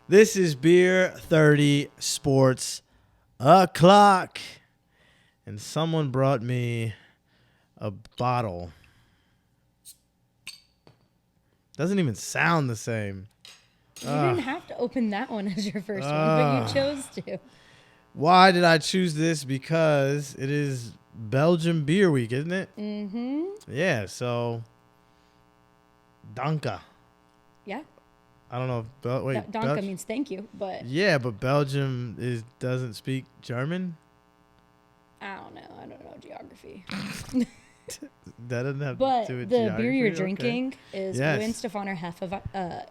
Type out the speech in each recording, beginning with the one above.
This is Beer 30 Sports O'Clock. And someone brought me a bottle. Doesn't even sound the same. You didn't have to open that one as your first one, but you chose to. Why did I choose this? Because it is Belgian Beer Week, isn't it? Mm-hmm. Yeah, so Danke. Yeah. I don't know if Danke means thank you, but yeah, but Belgium doesn't speak German. I don't know geography. That doesn't have But to do with the geography. beer you're Okay. drinking is Yes. Winstefaner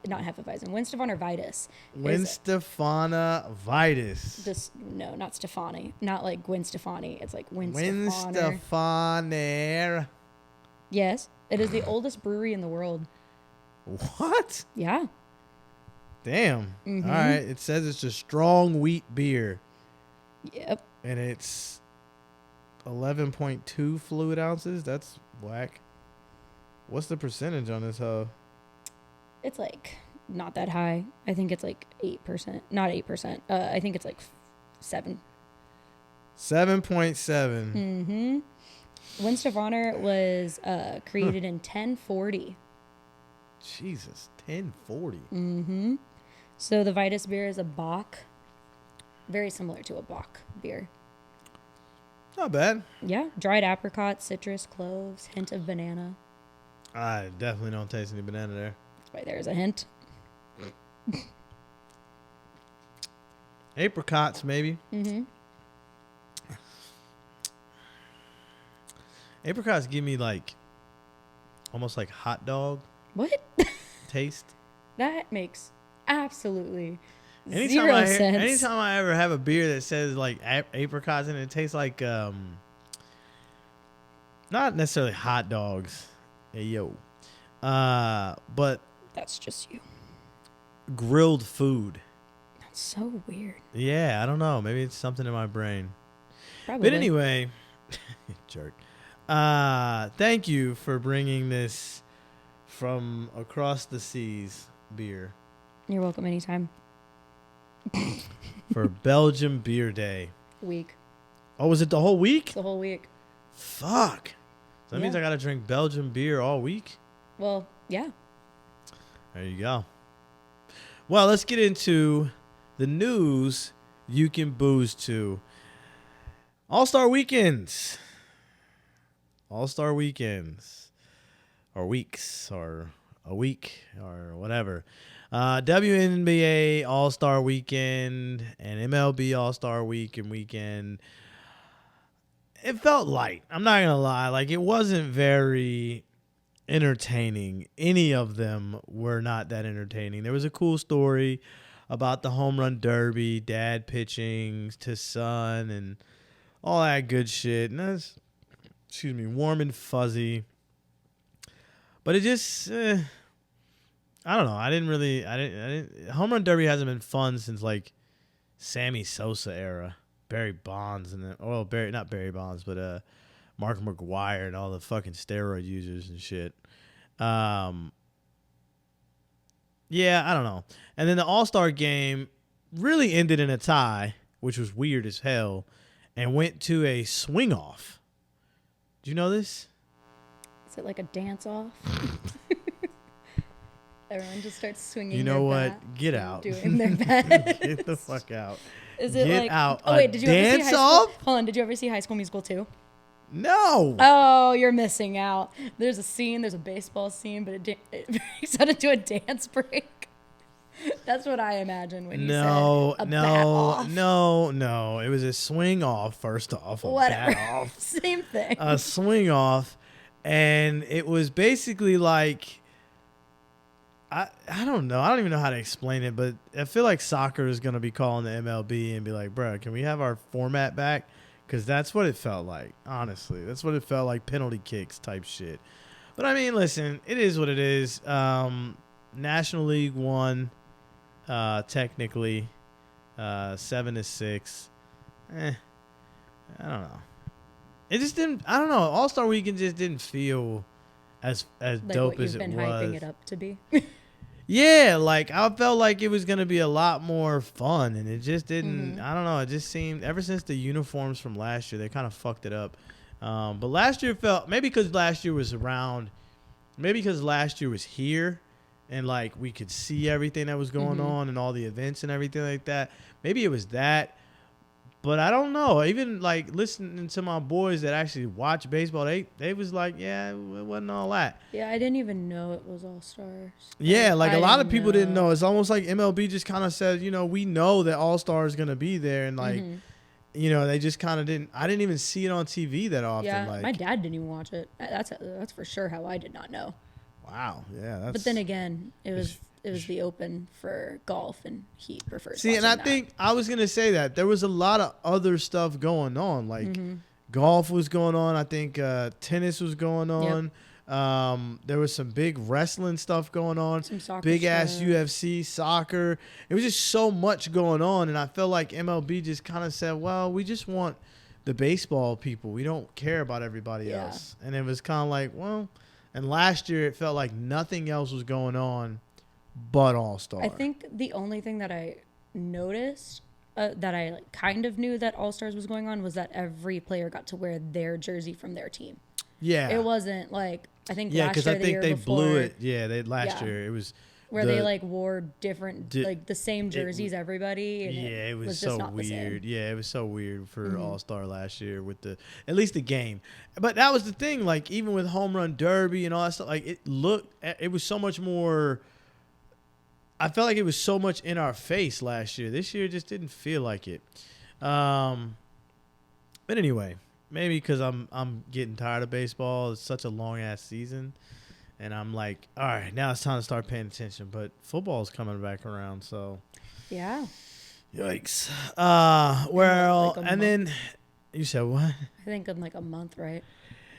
not Hefeweizen, Winstefaner Vitus. Winstefaner Vitus. No, not Stefani. Not like Gwen Stefani. It's like Winstefaner. Winstefaner. Yes. It is the oldest brewery in the world. What? Yeah. Damn. Mm-hmm. All right. It says it's a strong wheat beer. Yep. And it's 11.2 fluid ounces. That's whack. What's the percentage on this hoe? It's like not that high. I think it's like 8%. Not 8%. I think it's like 7. 7.7. Mm-hmm. Winstefaner was created in 1040. Jesus, 1040. Mm-hmm. So the Vitus beer is a Bock. Very similar to a Bock beer. Not bad. Yeah. Dried apricot, citrus, cloves, hint of banana. I definitely don't taste any banana there. That's why there's a hint. Apricots, maybe. Mm-hmm. Apricots give me like almost like hot dog What? taste. That makes absolutely Anytime zero sense. anytime I ever have a beer that says like apricots in it, it tastes like not necessarily hot dogs. Hey yo. But That's just you. grilled food. That's so weird. Yeah, I don't know. Maybe it's something in my brain. Probably. But anyway, jerk. Thank you for bringing this from across the seas beer You're welcome anytime. for Belgium Beer Day. Week. Oh, was it the whole week? It's the whole week. Fuck. So that means Yeah. I got to drink Belgian beer all week? Well, yeah. There you go. Well, let's get into the news you can booze to. All-Star Weekends. All-Star Weekends. Or weeks. Or a week. Or whatever. WNBA All-Star Weekend. And MLB All-Star Week and weekend. It felt light. I'm not going to lie. Like, it wasn't very entertaining. Any of them were not that entertaining. There was a cool story about the home run derby, dad pitching to son, and all that good shit. And that's, warm and fuzzy. But it just, I don't know. I didn't. Home run derby hasn't been fun since like Sammy Sosa era, Barry Bonds, and then not Barry Bonds, but Mark McGwire and all the fucking steroid users and shit. Yeah, I don't know. And then the All-Star game really ended in a tie, which was weird as hell, and went to a swing-off. Do you know this? Is it like a dance-off? Everyone just starts swinging. You know their what? bats Get and out. Doing their best. Get the fuck out. Is it Get like? out. Oh wait, did you ever see dance High School? off? Hold on, did you ever see High School Musical 2? No. Oh, you're missing out. There's a baseball scene, but it breaks out into a dance break. That's what I imagine when you said a bat off. No. It was a swing off. First off, a Whatever. bat off. Same thing. A swing off, and it was basically like I don't know. I don't even know how to explain it, but I feel like soccer is gonna be calling the MLB and be like, "Bro, can we have our format back?" Because that's what it felt like. Honestly, that's what it felt like. Penalty kicks type shit. But I mean, listen, it is what it is. National League won, technically, 7-6. I don't know. It just didn't. I don't know. All-Star Weekend just didn't feel as Like dope what as you've it been was. hyping it up to be. Yeah, like I felt like it was gonna be a lot more fun, and it just didn't. I don't know. It just seemed ever since the uniforms from last year, they kind of fucked it up. But last year felt maybe because last year was around, maybe because last year was here, and like we could see everything that was going on and all the events and everything like that. Maybe it was that. But I don't know. Even like listening to my boys that actually watch baseball, they was like, yeah, it wasn't all that. Yeah, I didn't even know it was All Stars. Yeah, like a lot of people didn't know. It's almost like MLB just kind of said, we know that All Star is gonna be there, and like, they just kind of didn't. I didn't even see it on TV that often. Yeah, like, my dad didn't even watch it. That's for sure how I did not know. Wow. Yeah. But then again, it was the Open for golf, and he prefers. See, and I think I was gonna say that there was a lot of other stuff going on, like golf was going on. I think tennis was going on. Yep. There was some big wrestling stuff going on. Some soccer big ass UFC, soccer. It was just so much going on, and I felt like MLB just kind of said, "Well, we just want the baseball people. We don't care about everybody else." And it was kind of like, well. And last year, it felt like nothing else was going on but All-Star. I think the only thing that I noticed, that I like kind of knew that All-Stars was going on, was that every player got to wear their jersey from their team. Yeah. It wasn't like, I think last year, because I think they before, blew it. Yeah, last year, it was... Where they like wore different, like the same jerseys, everybody. And it was just so not weird. Yeah, it was so weird for All-Star last year with at least the game. But that was the thing. Like even with Home Run Derby and all that stuff, like it was so much more. I felt like it was so much in our face last year. This year just didn't feel like it. But anyway, maybe because I'm getting tired of baseball. It's such a long ass season. And I'm like, all right, now it's time to start paying attention. But football's coming back around, so yeah. Yikes. And then you said what? I think in like a month, right?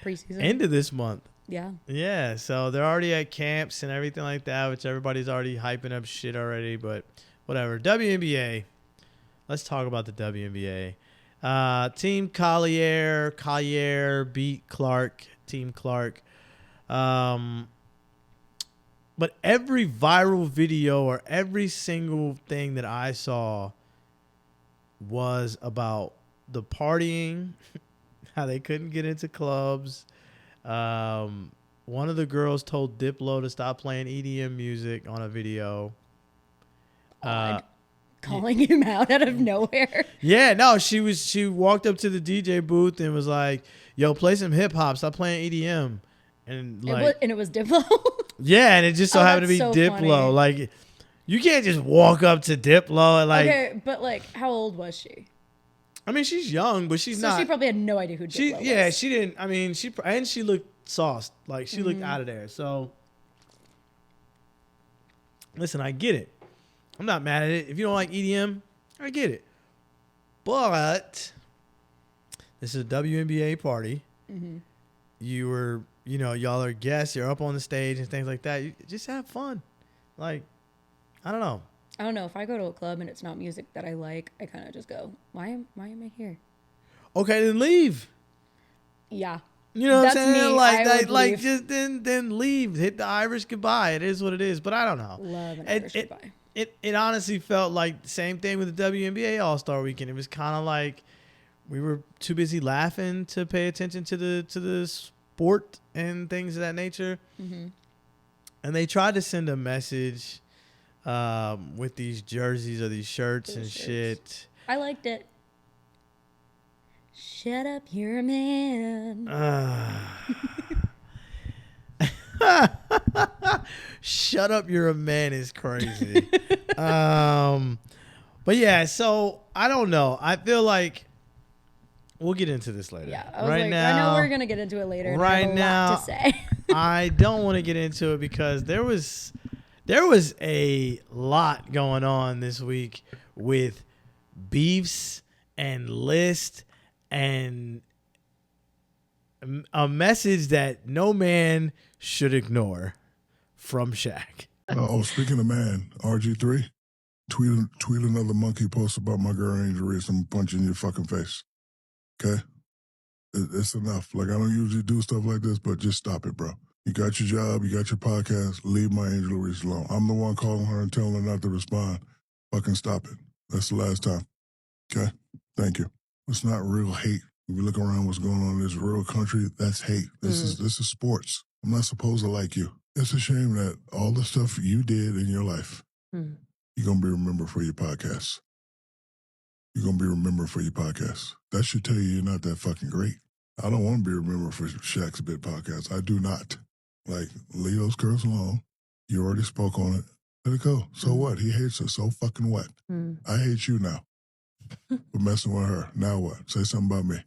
Preseason. End of this month. Yeah. Yeah. So they're already at camps and everything like that, which everybody's already hyping up shit already. But whatever. WNBA. Let's talk about the WNBA. Team Collier beat Clark. Team Clark. But every viral video or every single thing that I saw was about the partying, how they couldn't get into clubs. One of the girls told Diplo to stop playing EDM music on a video. Calling him out of nowhere. Yeah, no, she walked up to the DJ booth and was like, "Yo, play some hip hop. Stop playing EDM." And like, it was Diplo. Yeah, and it just so happened to be so Diplo. Funny. Like, you can't just walk up to Diplo and like. Okay, but like, how old was she? I mean, she's young, but she's not. So she probably had no idea who Diplo was. Yeah, she didn't. I mean, she looked sauced. Like she looked out of there. So, listen, I get it. I'm not mad at it. If you don't like EDM, I get it. But this is a WNBA party. You were. Y'all are guests. You're up on the stage and things like that. You just have fun. Like, I don't know. I don't know. If I go to a club and it's not music that I like, I kind of just go, why am I here? Okay, then leave. Yeah. You know what I'm saying? Like just then leave. Hit the Irish goodbye. It is what it is. But I don't know. Love an Irish goodbye. It honestly felt like the same thing with the WNBA All-Star Weekend. It was kind of like we were too busy laughing to pay attention to the sport and things of that nature. And they tried to send a message with these jerseys or these shirts and shit. I liked it. Shut up, you're a man. Shut up, you're a man is crazy. But yeah, so I don't know. I feel like we'll get into this later. Yeah, I know we're gonna get into it later. Right now, lot to say. I don't want to get into it because there was a lot going on this week with beefs and lists and a message that no man should ignore from Shaq. Speaking of man, RG3, tweet another monkey post about my girl Angel Reese. I'm punching your fucking face. Okay? It's enough. Like, I don't usually do stuff like this, but just stop it, bro. You got your job, you got your podcast, leave my Angel Reese alone. I'm the one calling her and telling her not to respond. Fucking stop it. That's the last time. Okay? Thank you. It's not real hate. If you look around what's going on in this real country, that's hate. This is sports. I'm not supposed to like you. It's a shame that all the stuff you did in your life, you're going to be remembered for your podcast. You're going to be remembered for your podcast. That should tell you you're not that fucking great. I don't want to be remembered for Shaq's Bit podcast. I do not. Like, leave those curves alone. You already spoke on it. Let it go. So what? He hates her. So fucking what? I hate you now for messing with her. Now what? Say something about me.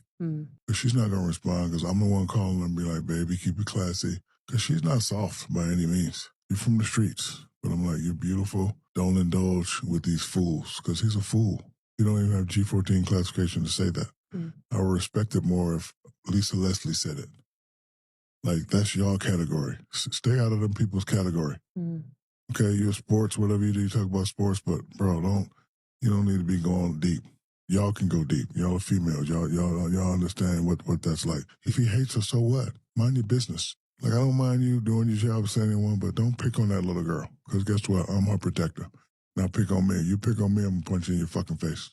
But she's not going to respond because I'm the one calling her and be like, baby, keep it classy. Because she's not soft by any means. You're from the streets. But I'm like, you're beautiful. Don't indulge with these fools because he's a fool. You don't even have G14 classification to say that. I would respect it more if Lisa Leslie said it. Like, that's your category. Stay out of them people's category. Okay, you're sports, whatever you do, you talk about sports, but, bro, you don't need to be going deep. Y'all can go deep. Y'all are females. Y'all understand what that's like. If he hates her, so what? Mind your business. Like, I don't mind you doing your job saying anyone, but don't pick on that little girl. Because guess what? I'm her protector. Now pick on me. You pick on me, I'm going to punch you in your fucking face.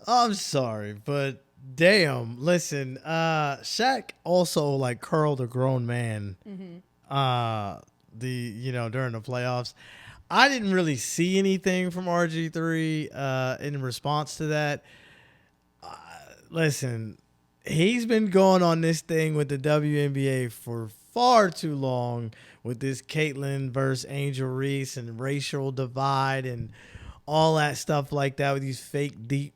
I'm sorry, but damn, listen, Shaq also like curled a grown man during the playoffs. I didn't really see anything from RG3 in response to that. Listen, he's been going on this thing with the WNBA for far too long with this Caitlyn versus Angel Reese and racial divide and all that stuff like that with these fake deep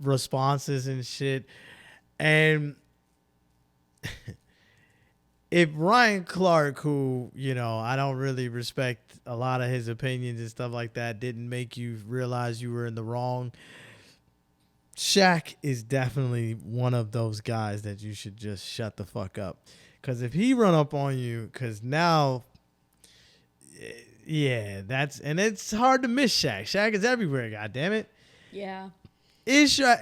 responses and shit. And if Ryan Clark, who, I don't really respect a lot of his opinions and stuff like that, didn't make you realize you were in the wrong, Shaq is definitely one of those guys that you should just shut the fuck up. Because if he run up on you, because now, yeah, and it's hard to miss Shaq. Shaq is everywhere, goddammit. Yeah. Is Shaq?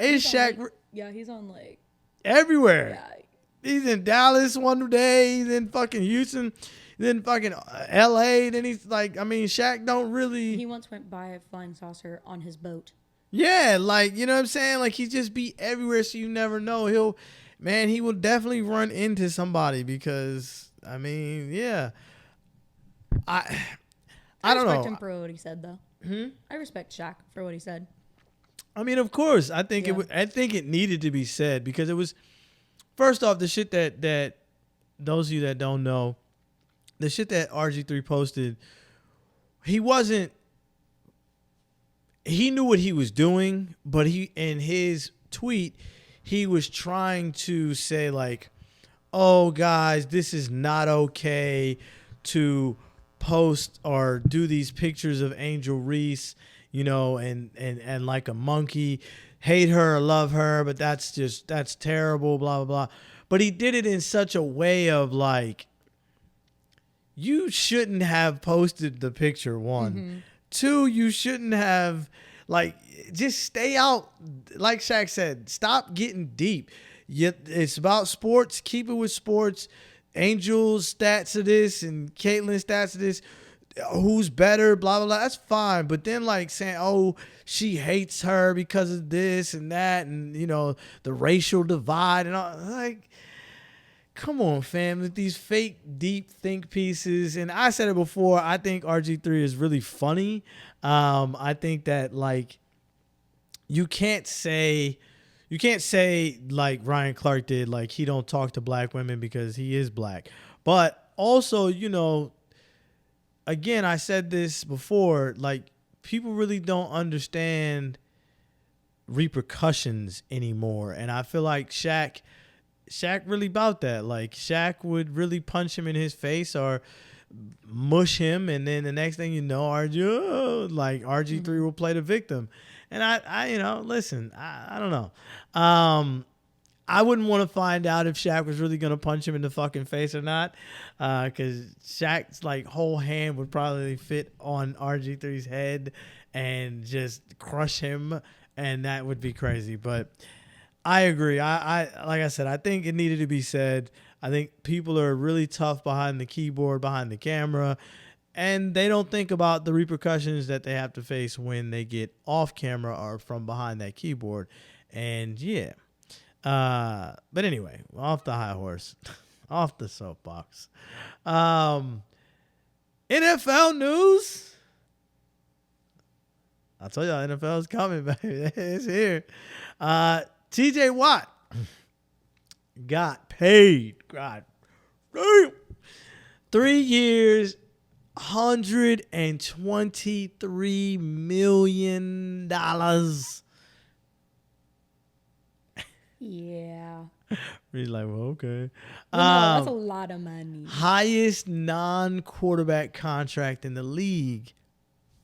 He's on like everywhere. Yeah. He's in Dallas one day. He's in fucking Houston. Then fucking L.A. Then he's like, Shaq don't really. He once went by a flying saucer on his boat. Yeah, like, you know what I'm saying? Like, he just be everywhere, so you never know. He will definitely run into somebody because, yeah. I don't know. I respect him for what he said, though. I respect Shaq for what he said. Of course, I think it needed to be said because it was, first off, the shit that those of you that don't know, the shit that RG3 posted, he knew what he was doing, but in his tweet, he was trying to say like, oh guys, this is not okay to post or do these pictures of Angel Reese, and like a monkey, hate her or love her, but that's terrible, blah, blah, blah. But he did it in such a way of like, you shouldn't have posted the picture, one. Two, you shouldn't have, like, just stay out. Like Shaq said, stop getting deep. It's about sports. Keep it with sports. Angel's stats of this and Caitlyn's stats of this. Who's better, blah, blah, blah. That's fine. But then, like, saying, oh, she hates her because of this and that and, the racial divide and all. Like, come on, fam. With these fake, deep think pieces. And I said it before. I think RG3 is really funny. I think that, like, you can't say like Ryan Clark did, like, he don't talk to black women because he is black. But also, again, I said this before, like, people really don't understand repercussions anymore. And I feel like Shaq really about that. Like, Shaq would really punch him in his face or mush him, and then the next thing you know, RG3 will play the victim. And I listen, I don't know. I wouldn't want to find out if Shaq was really going to punch him in the fucking face or not, because Shaq's like whole hand would probably fit on RG3's head and just crush him, and that would be crazy. But I agree. I like I said, I think it needed to be said. I think people are really tough behind the keyboard, behind the camera, and they don't think about the repercussions that they have to face when they get off camera or from behind that keyboard. And yeah. But anyway, off the high horse, off the soapbox. NFL news. I told y'all NFL is coming, baby. It's here. TJ Watt got paid. God damn. 3 years, $123 million. Yeah. He's like, well, okay. Well, no, that's a lot of money. Highest non-quarterback contract in the league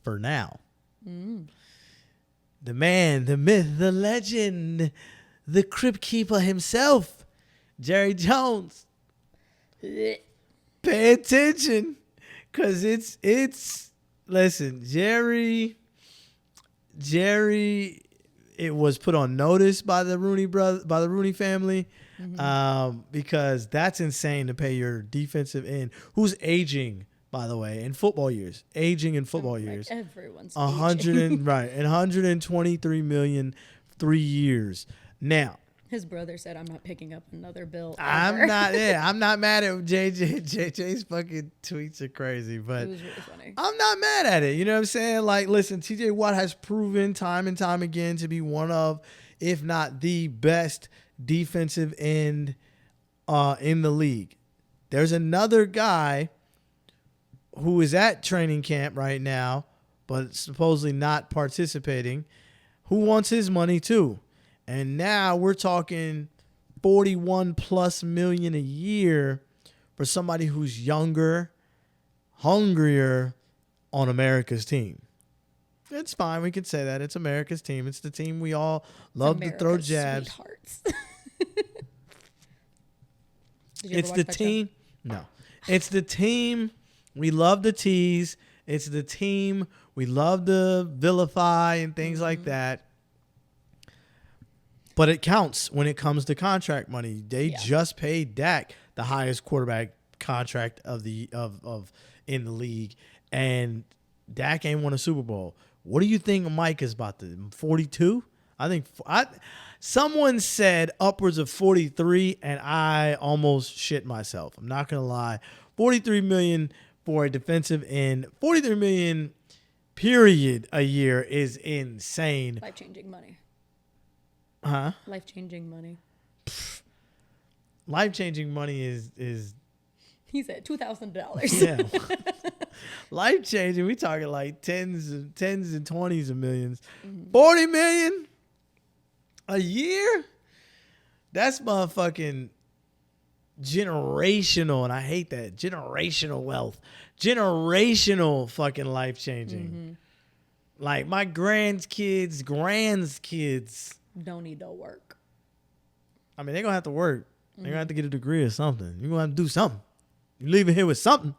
for now. The man, the myth, the legend, the crypt keeper himself, Jerry Jones. Pay attention, cause it's. Listen, Jerry. It was put on notice by the Rooney family, because that's insane to pay your defensive end, who's aging, by the way, in football years. Everyone's aging. Right, and $123 million, 3 years. Now, his brother said, "I'm not picking up another bill." I'm not mad at JJ. JJ's fucking tweets are crazy, but it was really funny. I'm not mad at it. You know what I'm saying? Like, listen, TJ Watt has proven time and time again to be one of, if not the best defensive end in the league. There's another guy who is at training camp right now, but supposedly not participating, who wants his money too. And now we're talking 41 plus million a year for somebody who's younger, hungrier on America's team. It's fine. We could say that. It's America's team. It's the team we all love to throw jabs. Sweethearts. It's the team. No. It's the team we love to tease. It's the team we love to vilify and things like that. But it counts when it comes to contract money. They just paid Dak the highest quarterback contract of in the league, and Dak ain't won a Super Bowl. What do you think Mike is about to 42? I think someone said upwards of 43, and I almost shit myself. I'm not gonna lie. 43 million for a defensive end. 43 million period a year is insane. Life-changing money. Huh? Life-changing money. Life-changing money is he said $2,000. Yeah. Life-changing, we talking like tens and 20s of millions. 40 million a year? That's motherfucking generational, and I hate that. Generational wealth. Generational fucking life-changing. Like my grandkids don't need no work. I mean, they're going to have to work. They're going to have to get a degree or something. You're going to have to do something. You're leaving here with something.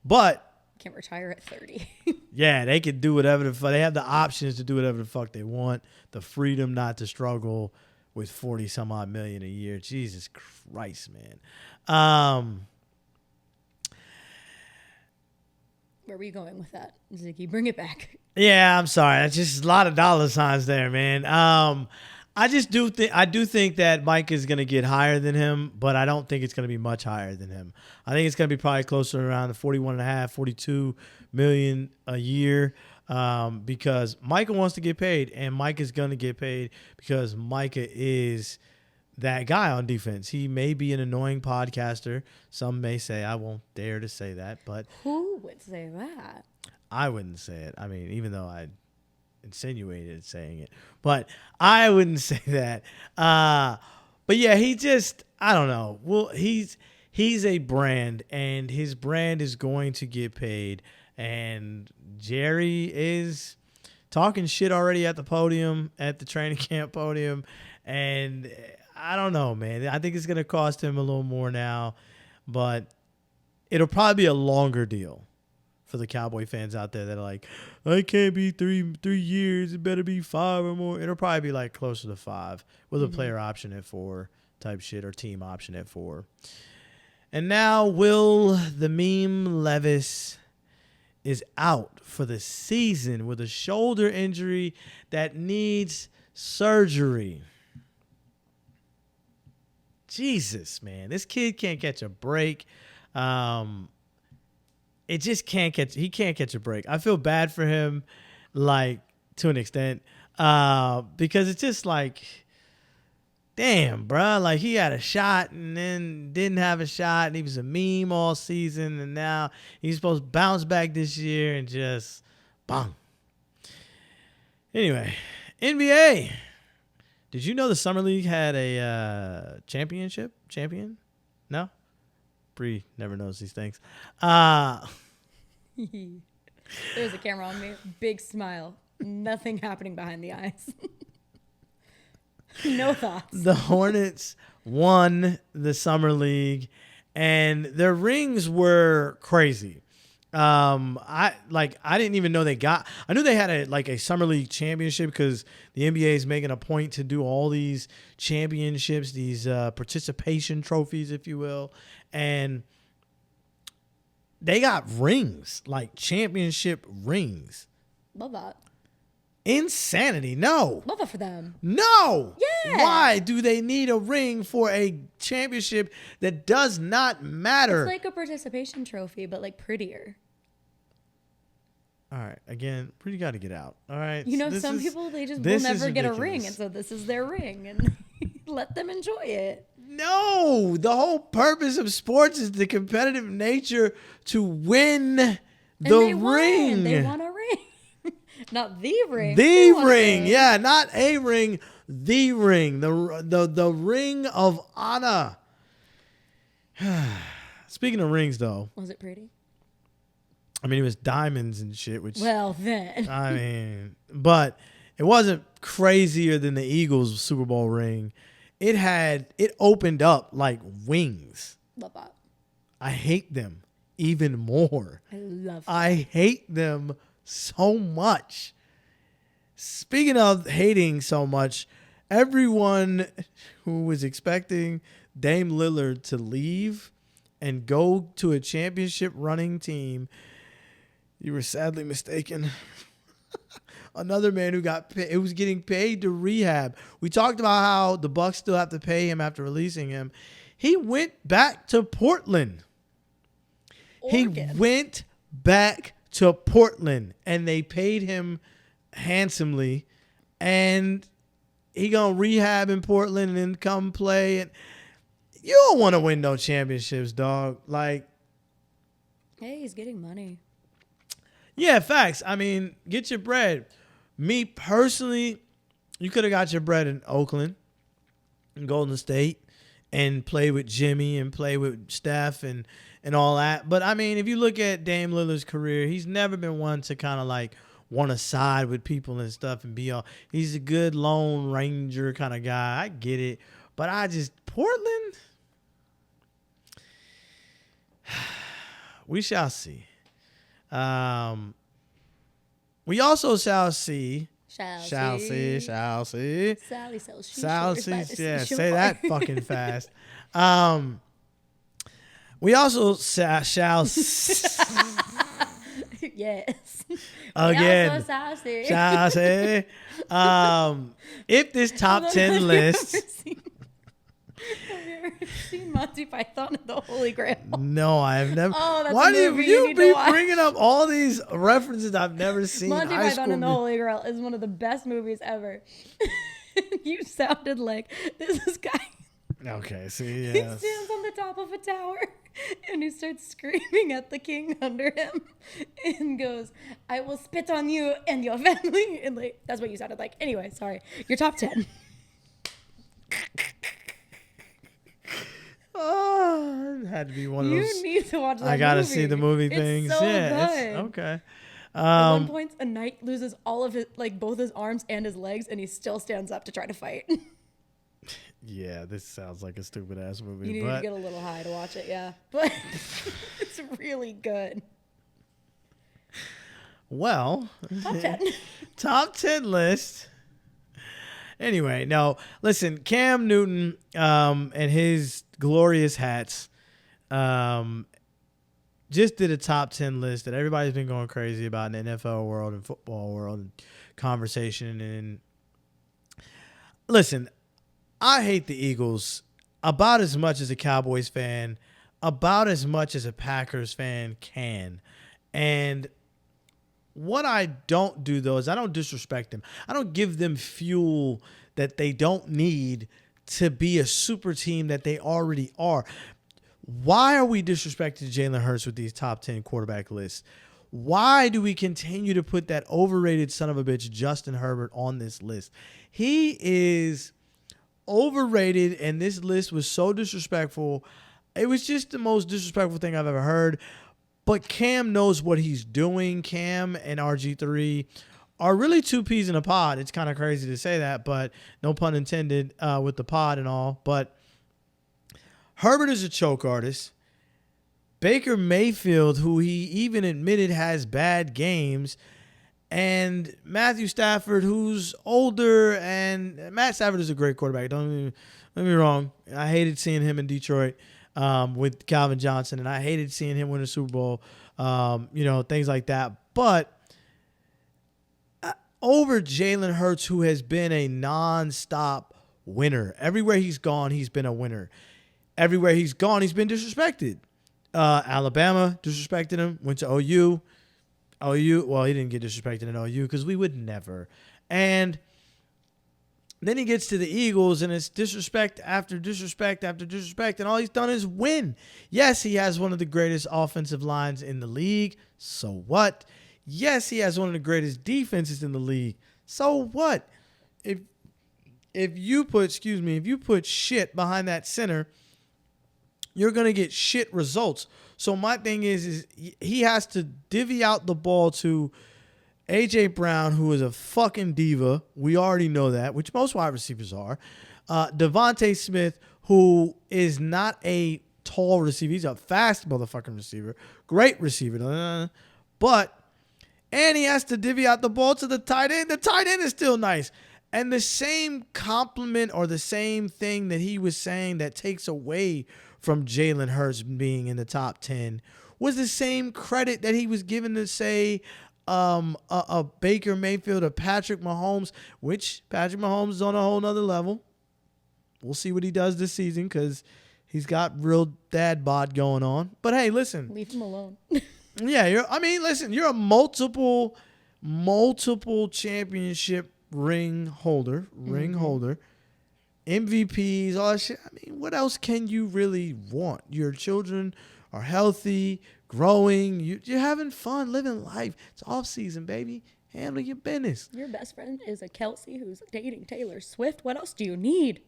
But can't retire at 30. Yeah, they can do whatever the fuck. They have the options to do whatever the fuck they want. The freedom not to struggle with 40 some odd million a year. Jesus Christ, man. Where were you going with that, Ziggy? Bring it back. Yeah, I'm sorry. That's just a lot of dollar signs there, man. I do think that Mike is going to get higher than him, but I don't think it's going to be much higher than him. I think it's going to be probably closer around the 41.5, 42 million a year, because Micah wants to get paid, and Mike is going to get paid because Micah is that guy on defense. He may be an annoying podcaster. Some may say, I won't dare to say that, but who would say that? I wouldn't say it. I mean, even though I insinuated saying it, but I wouldn't say that. But yeah, he just, I don't know. Well, he's a brand, and his brand is going to get paid. And Jerry is talking shit already at the podium, at the training camp podium. And I don't know, man. I think it's going to cost him a little more now, but it'll probably be a longer deal for the Cowboy fans out there that are like, I can't be 3 years. It better be 5 or more. It'll probably be like closer to 5 with a player option at 4 type shit or team option at 4. And now Will the Meme Levis is out for the season with a shoulder injury that needs surgery. Jesus, man. This kid can't catch a break. It just can't catch. He can't catch a break. I feel bad for him, like, to an extent, because it's just like, damn, bro. Like, he had a shot and then didn't have a shot, and he was a meme all season, and now he's supposed to bounce back this year and just bang. Anyway, NBA. Did you know the Summer League had a champion? No? Bri never knows these things. There's a camera on me. Big smile. Nothing happening behind the eyes. No thoughts. The Hornets won the Summer League, and their rings were crazy. I didn't even know they got. I knew they had a Summer League championship because the NBA is making a point to do all these championships, these participation trophies, if you will, and they got rings, like championship rings. Love that. Insanity. No. Love it for them. No. Yeah. Why do they need a ring for a championship that does not matter? It's like a participation trophy, but like prettier. All right. Again, you got to get out. All right. You know, some people, they just will never get a ring. And so this is their ring. And let them enjoy it. No. The whole purpose of sports is the competitive nature to win the ring. They want a ring. Not the ring. The ring. Yeah, not a ring. The ring. The ring of honor. Speaking of rings, though. Was it pretty? I mean, it was diamonds and shit, which... Well, then. I mean... But it wasn't crazier than the Eagles Super Bowl ring. It opened up like wings. Love that. I hate them even more. I love that. I hate them so much. Speaking of hating so much, everyone who was expecting Dame Lillard to leave and go to a championship running team, you were sadly mistaken. Another man who was getting paid to rehab. We talked about how the Bucks still have to pay him after releasing him. He went back to Portland. Oregon. He went back to Portland, and they paid him handsomely, and he gonna rehab in Portland and then come play. And you don't want to win no championships, dog. Like, hey, he's getting money. Yeah, facts. I mean, get your bread. Me personally, you could have got your bread in Oakland, in Golden State, and play with Jimmy and play with Steph and all that. But, I mean, if you look at Dame Lillard's career, he's never been one to kind of like want to side with people and stuff and be all. He's a good Lone Ranger kind of guy. I get it. But Portland, we shall see. We also shall see. Shall see. Sally sells shoes. Yeah, say that fucking fast. We also shall yes. Again. Shall see. If this top 10 list. Have you ever seen Monty Python and the Holy Grail? No, I have never. Oh, that's Why a do movie you need be to watch. bringing up all these references I've never seen? Monty Python and the Holy Grail is one of the best movies ever. You sounded like this guy. Okay, see, He yes. stands on the top of a tower and he starts screaming at the king under him and goes, "I will spit on you and your family." And like, that's what you sounded like. Anyway, sorry. Your top 10. Oh, it had to be one of those. You need to watch that I gotta movie. see the movie It's things. so Yeah, good. okay. At one point, a knight loses all of his, like both his arms and his legs, and he still stands up to try to fight. Yeah, this sounds like a stupid ass movie. You need to get a little high to watch it, yeah. But it's really good. Well, Top 10. top 10 list. Anyway, no, listen, Cam Newton and his glorious hats just did a top 10 list that everybody's been going crazy about in the NFL world and football world and conversation. And listen, I hate the Eagles about as much as a Cowboys fan, about as much as a Packers fan can. And what I don't do, though, is I don't disrespect them. I don't give them fuel that they don't need to be a super team that they already are. Why are we disrespecting Jalen Hurts with these top 10 quarterback lists? Why do we continue to put that overrated son of a bitch Justin Herbert on this list? He is overrated, and this list was so disrespectful. It was just the most disrespectful thing I've ever heard. But Cam knows what he's doing. Cam and RG3 are really two peas in a pod. It's kind of crazy to say that, but no pun intended with the pod and all. But Herbert is a choke artist. Baker Mayfield, who he even admitted has bad games, and Matthew Stafford, who's older, and Matt Stafford is a great quarterback. Don't get me wrong. I hated seeing him in Detroit with Calvin Johnson, and I hated seeing him win a Super Bowl, things like that. But over Jalen Hurts, who has been a nonstop winner. Everywhere he's gone, he's been a winner. Everywhere he's gone, he's been disrespected. Alabama disrespected him, went to OU. Well, he didn't get disrespected in OU because we would never. And then he gets to the Eagles, and it's disrespect after disrespect after disrespect, and all he's done is win. Yes, he has one of the greatest offensive lines in the league. So what? Yes, he has one of the greatest defenses in the league. So what? If you put shit behind that center, you're going to get shit results. So my thing is he has to divvy out the ball to A.J. Brown, who is a fucking diva. We already know that, which most wide receivers are. Devontae Smith, who is not a tall receiver. He's a fast motherfucking receiver. Great receiver. And he has to divvy out the ball to the tight end. The tight end is still nice. And the same compliment or the same thing that he was saying that takes away from Jalen Hurts being in the top 10 was the same credit that he was given to, say, a Baker Mayfield, a Patrick Mahomes, which Patrick Mahomes is on a whole nother level. We'll see what he does this season because he's got real dad bod going on. But hey, listen. Leave him alone. Yeah, you're a multiple championship ring holder, MVPs, all that shit. I mean, what else can you really want? Your children are healthy, growing. You're having fun, living life. It's off season, baby. Handle your business. Your best friend is a Kelsey who's dating Taylor Swift. What else do you need?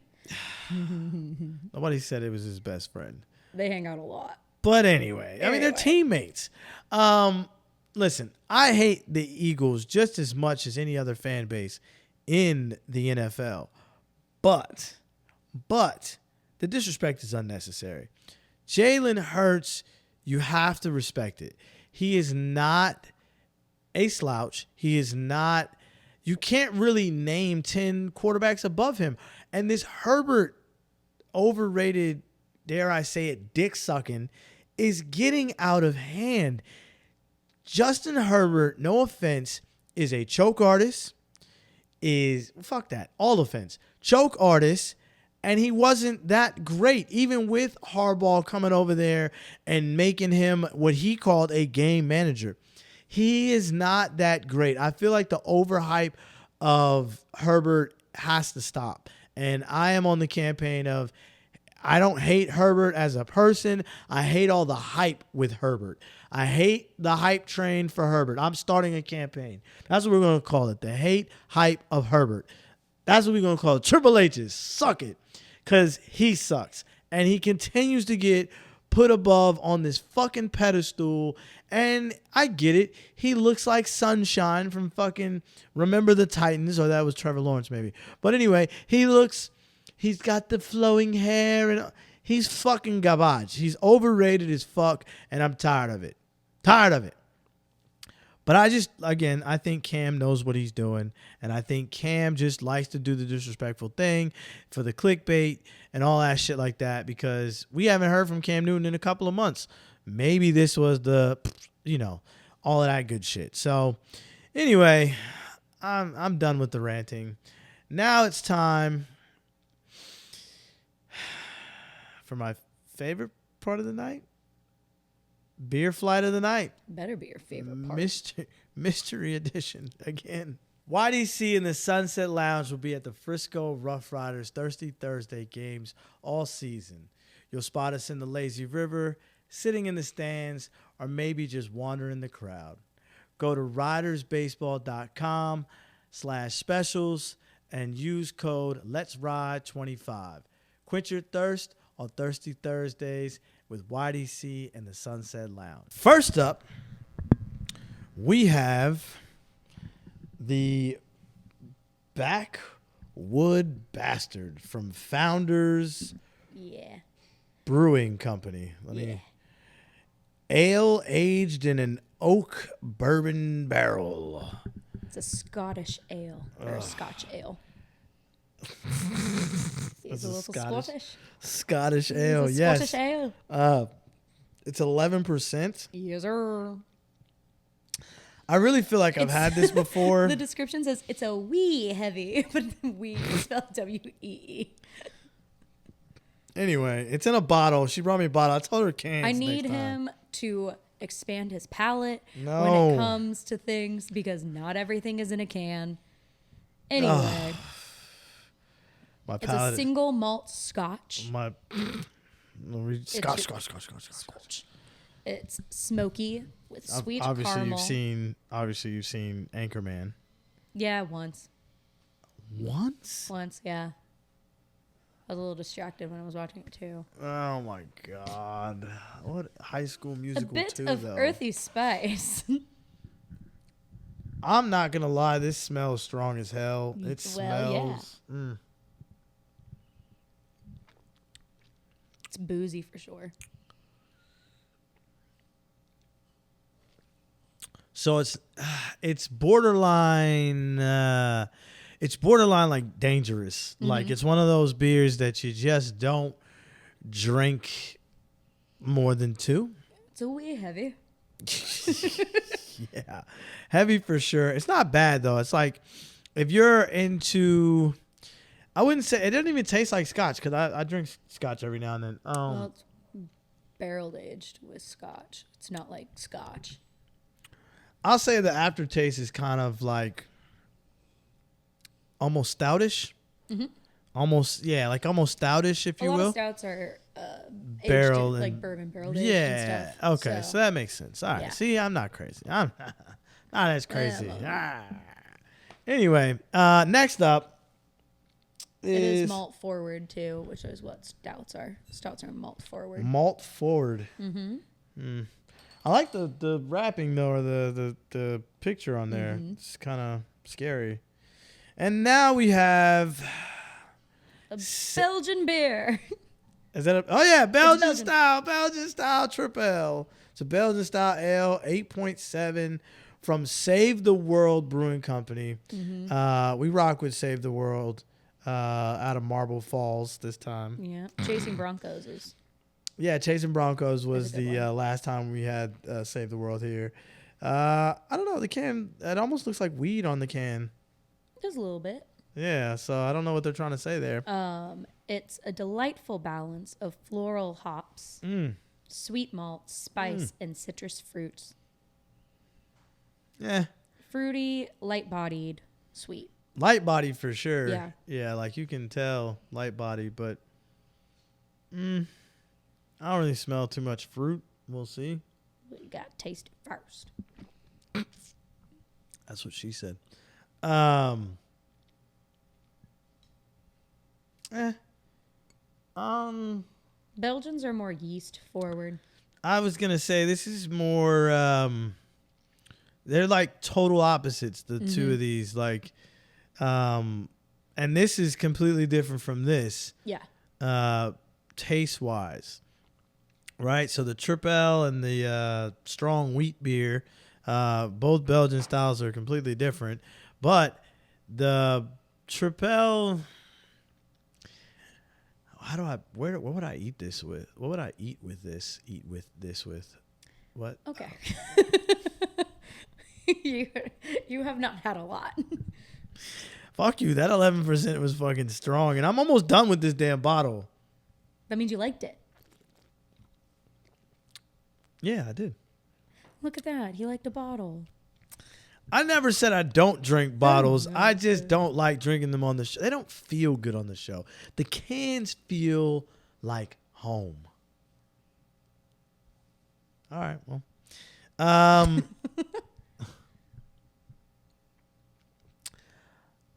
Nobody said it was his best friend. They hang out a lot. But anyway, they're teammates. Listen, I hate the Eagles just as much as any other fan base in the NFL. But the disrespect is unnecessary. Jalen Hurts, you have to respect it. He is not a slouch. He is not. You can't really name 10 quarterbacks above him. And this Herbert overrated, dare I say it, dick sucking, is getting out of hand. Justin Herbert, no offense, is a choke artist. All offense. Choke artist, and he wasn't that great, even with Harbaugh coming over there and making him what he called a game manager. He is not that great. I feel like the overhype of Herbert has to stop. And I am on the campaign of, I don't hate Herbert as a person. I hate all the hype with Herbert. I hate the hype train for Herbert. I'm starting a campaign. That's what we're going to call it. The hate hype of Herbert. That's what we're going to call it. Triple H's. Suck it. Because he sucks. And he continues to get put above on this fucking pedestal. And I get it. He looks like Sunshine from fucking Remember the Titans. Or that was Trevor Lawrence maybe. But anyway, he's got the flowing hair. And he's fucking garbage. He's overrated as fuck. And I'm tired of it. But I think Cam knows what he's doing. And I think Cam just likes to do the disrespectful thing for the clickbait and all that shit like that, because we haven't heard from Cam Newton in a couple of months. Maybe this was all of that good shit. So anyway, I'm done with the ranting. Now it's time for my favorite part of the night. Beer flight of the night. Better be your favorite part. Mystery edition again. YDC and the Sunset Lounge will be at the Frisco Rough Riders Thirsty Thursday games all season. You'll spot us in the lazy river, sitting in the stands, or maybe just wandering the crowd. Go to ridersbaseball.com/specials and use code Let's Ride 25. Quench your thirst on Thirsty Thursdays with YDC and the Sunset Lounge. First up, we have the Backwood Bastard from Founders Brewing Company. Ale aged in an oak bourbon barrel. It's a Scottish ale or a Scotch ale. He's a little Scottish. Scottish ale, yes. Scottish ale. It's 11%. Yes, sir. I really feel like I've had this before. The description says it's a wee heavy, but wee is spelled W-E-E. Anyway, it's in a bottle. She brought me a bottle. I told her cans. I need him to expand his palate when No. it comes to things, because not everything is in a can. Anyway, My it's palate. a single malt Scotch. Scotch. It's smoky with sweet Obviously, caramel. you've seen Anchorman. Yeah, once. Once? Yeah. I was a little distracted when I was watching it too. Oh my god! What High School Musical A bit 2 of though? earthy spice. I'm not gonna lie. This smells strong as hell. It Well, yeah. smells. It's boozy for sure. So it's borderline. It's borderline like dangerous. Mm-hmm. Like it's one of those beers that you just don't drink more than 2. It's a wee heavy. Yeah, heavy for sure. It's not bad though. It's like if you're into, I wouldn't say it doesn't even taste like Scotch, because I drink Scotch every now and then. Well, it's barrel aged with Scotch. It's not like Scotch. I'll say the aftertaste is kind of like almost stoutish. Mm-hmm. Almost stoutish, if you A lot will. of stouts are Barrel aged, and like bourbon barrel aged Yeah. and stuff. Okay. So that makes sense. All right. Yeah. See, I'm not crazy. I'm not as crazy. well. Anyway, next up it is malt forward too, which is what stouts are. Stouts are malt forward. Malt forward. Mm-hmm. I like the wrapping though, or the picture on there. Mm-hmm. It's kind of scary. And now we have Belgian beer. Is that Belgian style triple Ale. It's a Belgian style ale, 8.7 from Save the World Brewing Company. Mm-hmm. We rock with Save the World out of Marble Falls this time. Yeah, Chasing Broncos is. Yeah, Chasing Broncos was Is a good the one. last time we had Save the World here. I don't know, the can, it almost looks like weed on the can. Just a little bit. Yeah, so I don't know what they're trying to say there. It's a delightful balance of floral hops, sweet malt, spice, and citrus fruits. Yeah. Fruity, light-bodied, sweet. Light body for sure. Yeah. Yeah, like you can tell light body, but I don't really smell too much fruit. We'll see. But you gotta taste it first. That's what she said. Belgians are more yeast forward. I was gonna say this is more. They're like total opposites. The two of these, like, and this is completely different from this. Yeah. Taste wise, right? So the triple Ale and the strong wheat beer, Both Belgian styles are completely different, but the Tripel. What would I eat this with? What would I eat with this? Eat with this with what? Okay. You have not had a lot. Fuck you. That 11% was fucking strong, and I'm almost done with this damn bottle. That means you liked it. Yeah, I did. Look at that. He liked a bottle. I never said I don't drink bottles. I just don't like drinking them on the show. They don't feel good on the show. The cans feel like home. All right, well.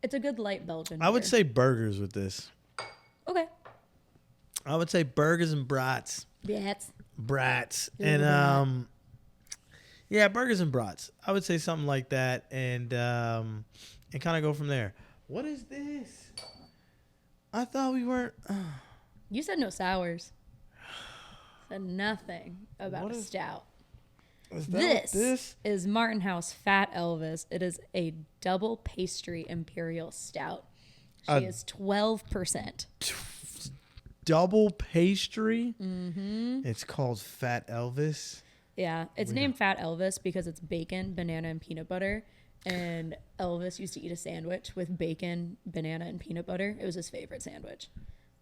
It's a good light Belgian I would beer. say burgers with this. Okay. I would say burgers and brats. Brats. And yeah, burgers and brats. I would say something like that, and kind of go from there. What is this? I thought we weren't. You said no sours. Said nothing about a stout. This is Martin House Fat Elvis. It is a double pastry imperial stout. She is 12%. Double pastry? Mm-hmm. It's called Fat Elvis. Yeah, it's named Fat Elvis because it's bacon, banana, and peanut butter. And Elvis used to eat a sandwich with bacon, banana, and peanut butter. It was his favorite sandwich.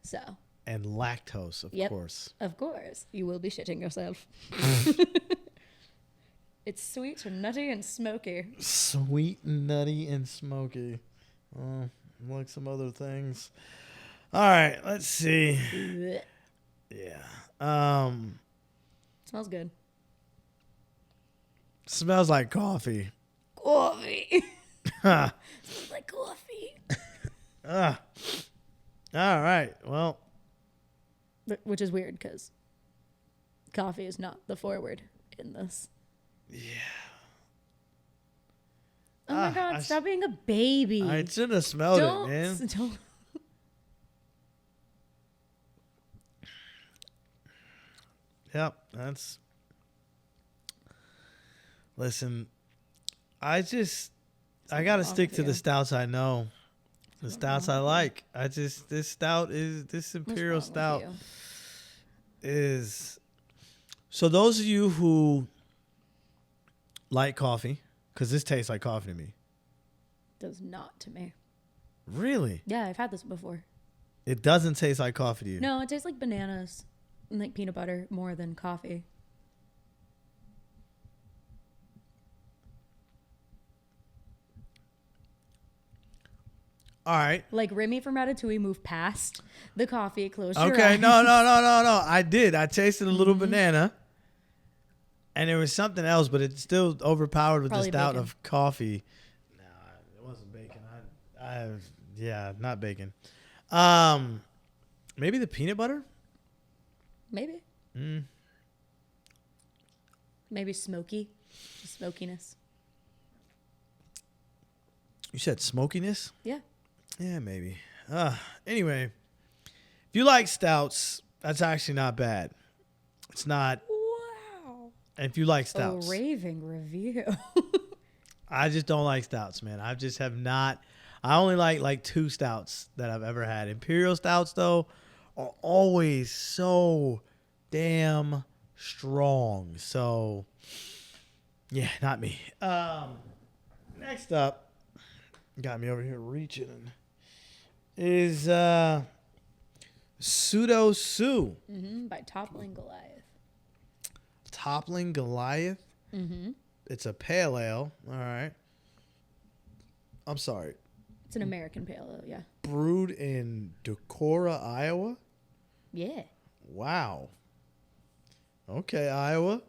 So. And lactose, of course. Of course. You will be shitting yourself. It's sweet and nutty and smoky. Sweet, nutty, and smoky. Like some other things. All right, let's see. Yeah. Smells good. Smells like coffee. Coffee. Smells like coffee. All right. Well. Which is weird because coffee is not the forward in this. Yeah. Oh my God, stop being a baby. I should have smelled it, man. Don't. Yep, that's. Listen, I gotta stick to the stouts I know. The stouts I like. This imperial stout is. So those of you who like coffee, because this tastes like coffee to me. Does not to me. Really? Yeah, I've had this before. It doesn't taste like coffee to you? No, it tastes like bananas and like peanut butter more than coffee. All right. Like Remy from Ratatouille moved past the coffee, closed your Okay, eyes. no. I did. I tasted a little banana. And there was something else, but it still overpowered with Probably the stout bacon. of coffee. No, it wasn't bacon. Yeah, not bacon. Maybe the peanut butter? Maybe. Maybe smoky. The smokiness. You said smokiness? Yeah. Yeah, maybe. Anyway, if you like stouts, that's actually not bad. It's not. Wow. And if you like stouts. A raving review. I just don't like stouts, man. I just have not. I only like 2 stouts that I've ever had. Imperial stouts, though, are always so damn strong. So, yeah, not me. Next up, got me over here reaching, is Pseudo Sue. By Toppling Goliath. Toppling Goliath? It's a pale ale. All right. I'm sorry. It's an American pale ale, yeah. Brewed in Decorah, Iowa? Yeah. Wow. Okay, Iowa.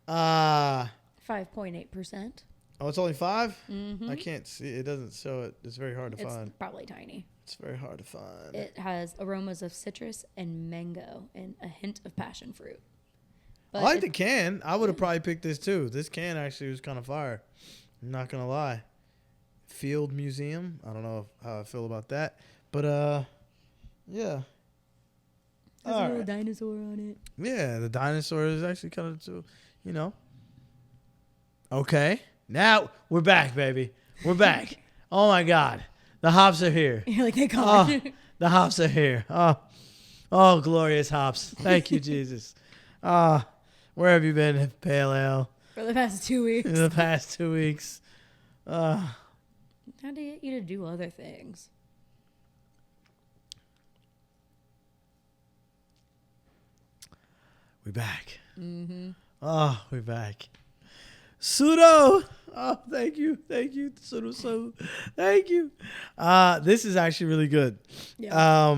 5.8%. Oh, it's only 5? I can't see. It doesn't show it. It's very hard to It's find. probably tiny. It's very hard to find. It has aromas of citrus and mango and a hint of passion fruit. I like the can. I would have probably picked this too. This can actually was kind of fire. I'm not going to lie. Field Museum. I don't know how I feel about that. But, yeah. Has a little dinosaur on it. Yeah, the dinosaur is actually kind of, Okay. Now we're back, baby. We're back. Oh my God. The hops are here. You're like, they call Oh, the hops are here. Oh, glorious hops. Thank you, Jesus. Where have you been, Pale Ale? for the past 2 weeks. In the past 2 weeks. How to get you to do other things? We're back. Mm-hmm. Oh, we're back. Pseudo. Oh, thank you. Thank you. Pseudo. Thank you. This is actually really good. Yeah.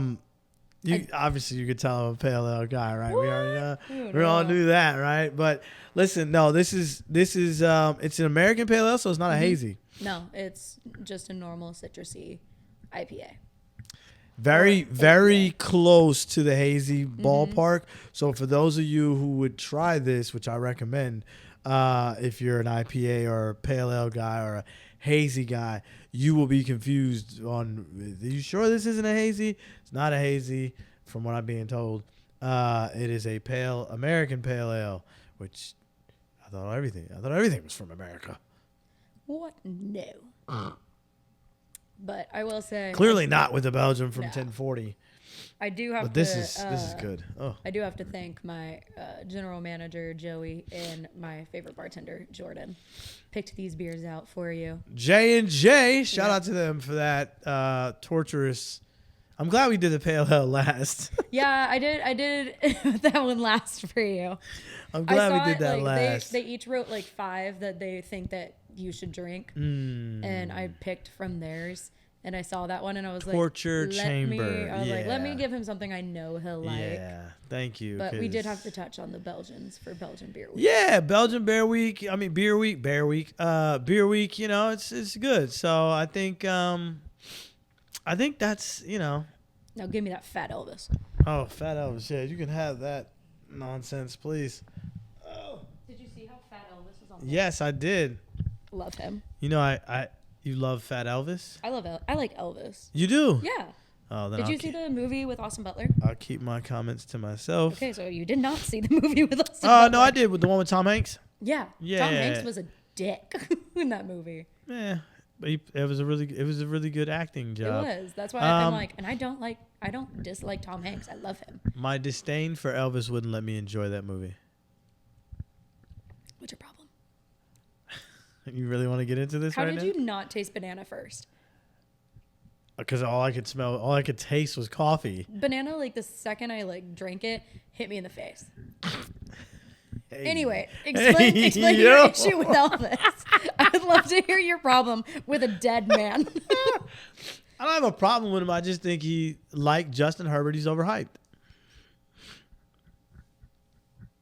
Obviously you could tell I'm a pale ale guy, right? What? We already Who we all knew? knew that, right? But listen, no, this is it's an American pale ale, so it's not a hazy. No, it's just a normal citrusy IPA. Very close to the hazy ballpark. So for those of you who would try this, which I recommend, if you're an IPA or a pale ale guy or a hazy guy, you will be confused on, are you sure this isn't a hazy? It's not a hazy, from what I'm being told. It is a American pale ale, which I thought everything was from America. What? No. But I will say, Clearly not with the Belgium from No. 1040. I do have But to. this is good. Oh. I do have to thank my general manager Joey and my favorite bartender Jordan. Picked these beers out for you. J&J, shout Yeah. out to them for that torturous. I'm glad we did the pale ale last. Yeah, I did that one last for you. I'm glad I saw we did that like, last. They each wrote like 5 that they think that you should drink, and I picked from theirs. And I saw that one, and I was like, Torture let Chamber. Me, I was like, let me Yeah. give him something I know he'll like. Yeah, thank you. But we did 'cause- have to touch on the Belgians for Belgian Beer Week. Yeah, Belgian Beer Week. I mean, Beer Week. Beer Week. You know, it's good. So I think that's Now give me that fat Elvis. Oh, Fat Elvis. Yeah, you can have that nonsense, please. Did you see how fat Elvis is on? Yes, I did. Love him. You know, you love Fat Elvis. I like Elvis. You do. Yeah. Oh, then Did you see the movie with Austin Butler? I'll keep my comments to myself. Okay, so you did not see the movie with Austin Oh Butler. no, I did with the one with Tom Hanks. Yeah. Yeah. Tom Hanks was a dick in that movie. Yeah, but it was a really good acting job. It was. That's why I'm like, and I don't dislike Tom Hanks. I love him. My disdain for Elvis wouldn't let me enjoy that movie. What's your problem? You really want to get into this How right did now? you not taste banana first? Because all I could taste was coffee. Banana, like the second I like drank it, hit me in the face. Hey. Anyway, explain Yo. your issue with Elvis. I would love to hear your problem with a dead man. I don't have a problem with him. I just think like Justin Herbert, he's overhyped.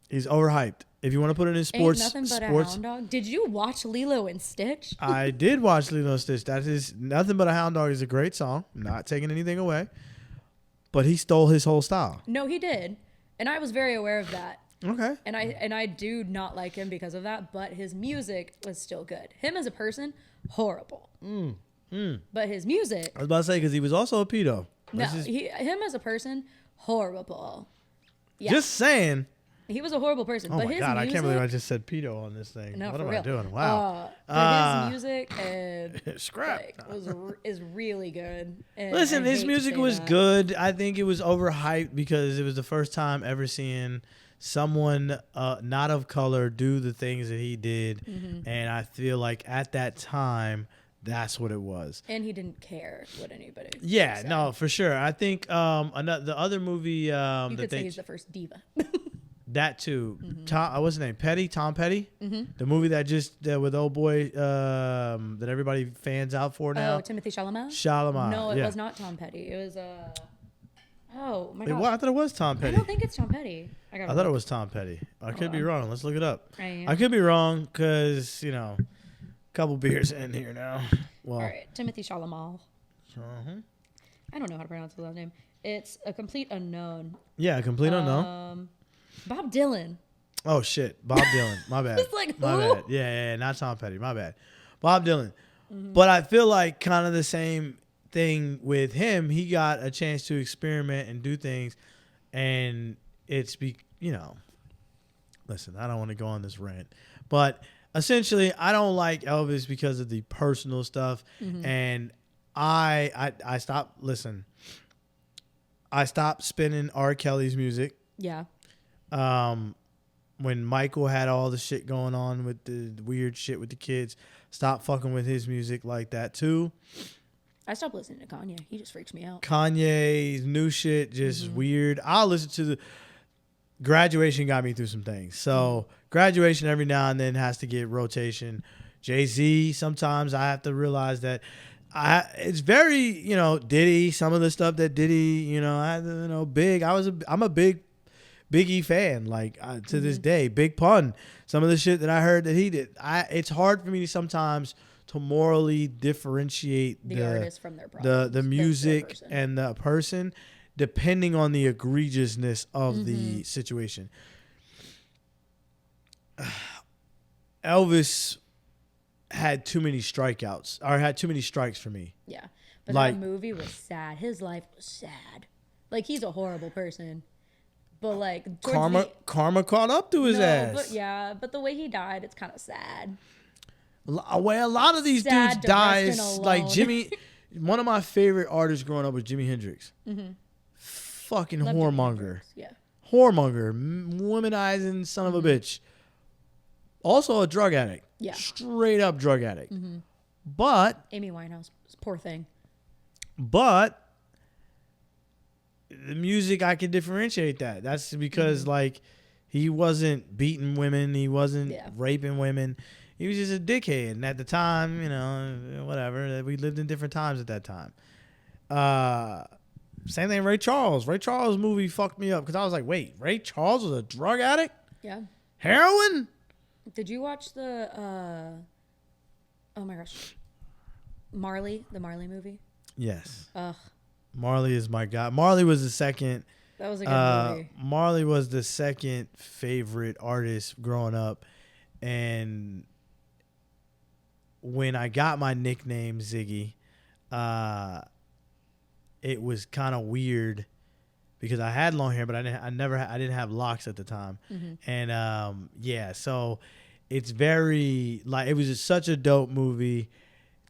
He's overhyped. If you want to put it in sports, Ain't nothing but a hound dog. Did you watch Lilo and Stitch? I did watch Lilo and Stitch. That is Nothing But a Hound Dog is a great song. Not taking anything away. But he stole his whole style. No, he did. And I was very aware of that. Okay. And I do not like him because of that, but his music was still good. Him as a person, horrible. But his music, I was about to say, because he was also a pedo. no, him as a person, horrible. Yeah, Just saying. he was a horrible person. Oh but my his God, music, I can't believe I just said pedo on this thing. no, What for am real. I doing? Wow. But his music and Scrap. is really good. And Listen, I his hate to music say was that. good. I think it was overhyped because it was the first time ever seeing someone not of color do the things that he did. And I feel like at that time, that's what it was. And he didn't care what anybody. Yeah, said. no, for sure. I think the other movie You that could say they he's the first diva. that too. What's his name? Tom Petty. The movie that with old boy that everybody fans out for now. Oh, Timothy Chalamet. Chalamet. No, it yeah. was not Tom Petty. It was oh my Wait, god. what? I thought it was Tom I Petty. don't think it's Tom Petty. I thought it was Tom Petty. I could be on. wrong. Let's look it up. I I could be wrong because a couple beers in here now. Well, All right, Timothy Chalamet. uh-huh. I don't know how to pronounce his last name. It's a complete unknown. Yeah, complete unknown. Bob Dylan. Oh shit, Bob Dylan. My bad. It's like, my who? bad. Yeah, not Tom Petty. My bad. Bob Dylan. But I feel like kind of the same thing with him. He got a chance to experiment and do things, and listen, I don't want to go on this rant, but essentially, I don't like Elvis because of the personal stuff, and I stopped. Listen, I stopped spinning R. Kelly's music. Yeah. When Michael had all the shit going on with the weird shit with the kids, stopped fucking with his music like that too. I stopped listening to Kanye. He just freaks me out. Kanye's new shit just weird. I'll listen to the Graduation got me through some things. So Graduation every now and then has to get rotation. Jay-Z, sometimes I have to realize that it's very, Diddy, some of the stuff that Diddy, Big. I'm a big Biggie fan, like to this day. Big Pun, some of the shit that I heard that he did. It's hard for me sometimes to morally differentiate the artist from their problems, the music person. And the person, depending on the egregiousness of the situation. Elvis had too many strikeouts, or had too many strikes for me. Yeah, but that movie was sad. His life was sad. Like, he's a horrible person. But like karma caught up to his ass. But the way he died, it's kind of sad. Well, a lot of these Sad, dudes dies alone. like Jimmy. One of my favorite artists growing up was Jimi Hendrix. Fucking Love whoremonger. Yeah. Whoremonger, womanizing son of a bitch. Also a drug addict. Yeah. Straight up drug addict. But Amy Winehouse, poor thing. But the music, I can differentiate that. That's because like he wasn't beating women, he wasn't raping women. He was just a dickhead. And at the time, whatever, we lived in different times at that time. Same thing, Ray Charles. Ray Charles movie fucked me up because I was like, wait, Ray Charles was a drug addict? Yeah. Heroin? Did you watch the oh my gosh, Marley, the Marley movie? Yes. Ugh. Marley is my guy. Marley was the second. That was a good movie. Marley was the second favorite artist growing up. And when I got my nickname Ziggy, it was kind of weird because I had long hair, but I didn't have locks at the time. And so it's very like, it was just such a dope movie.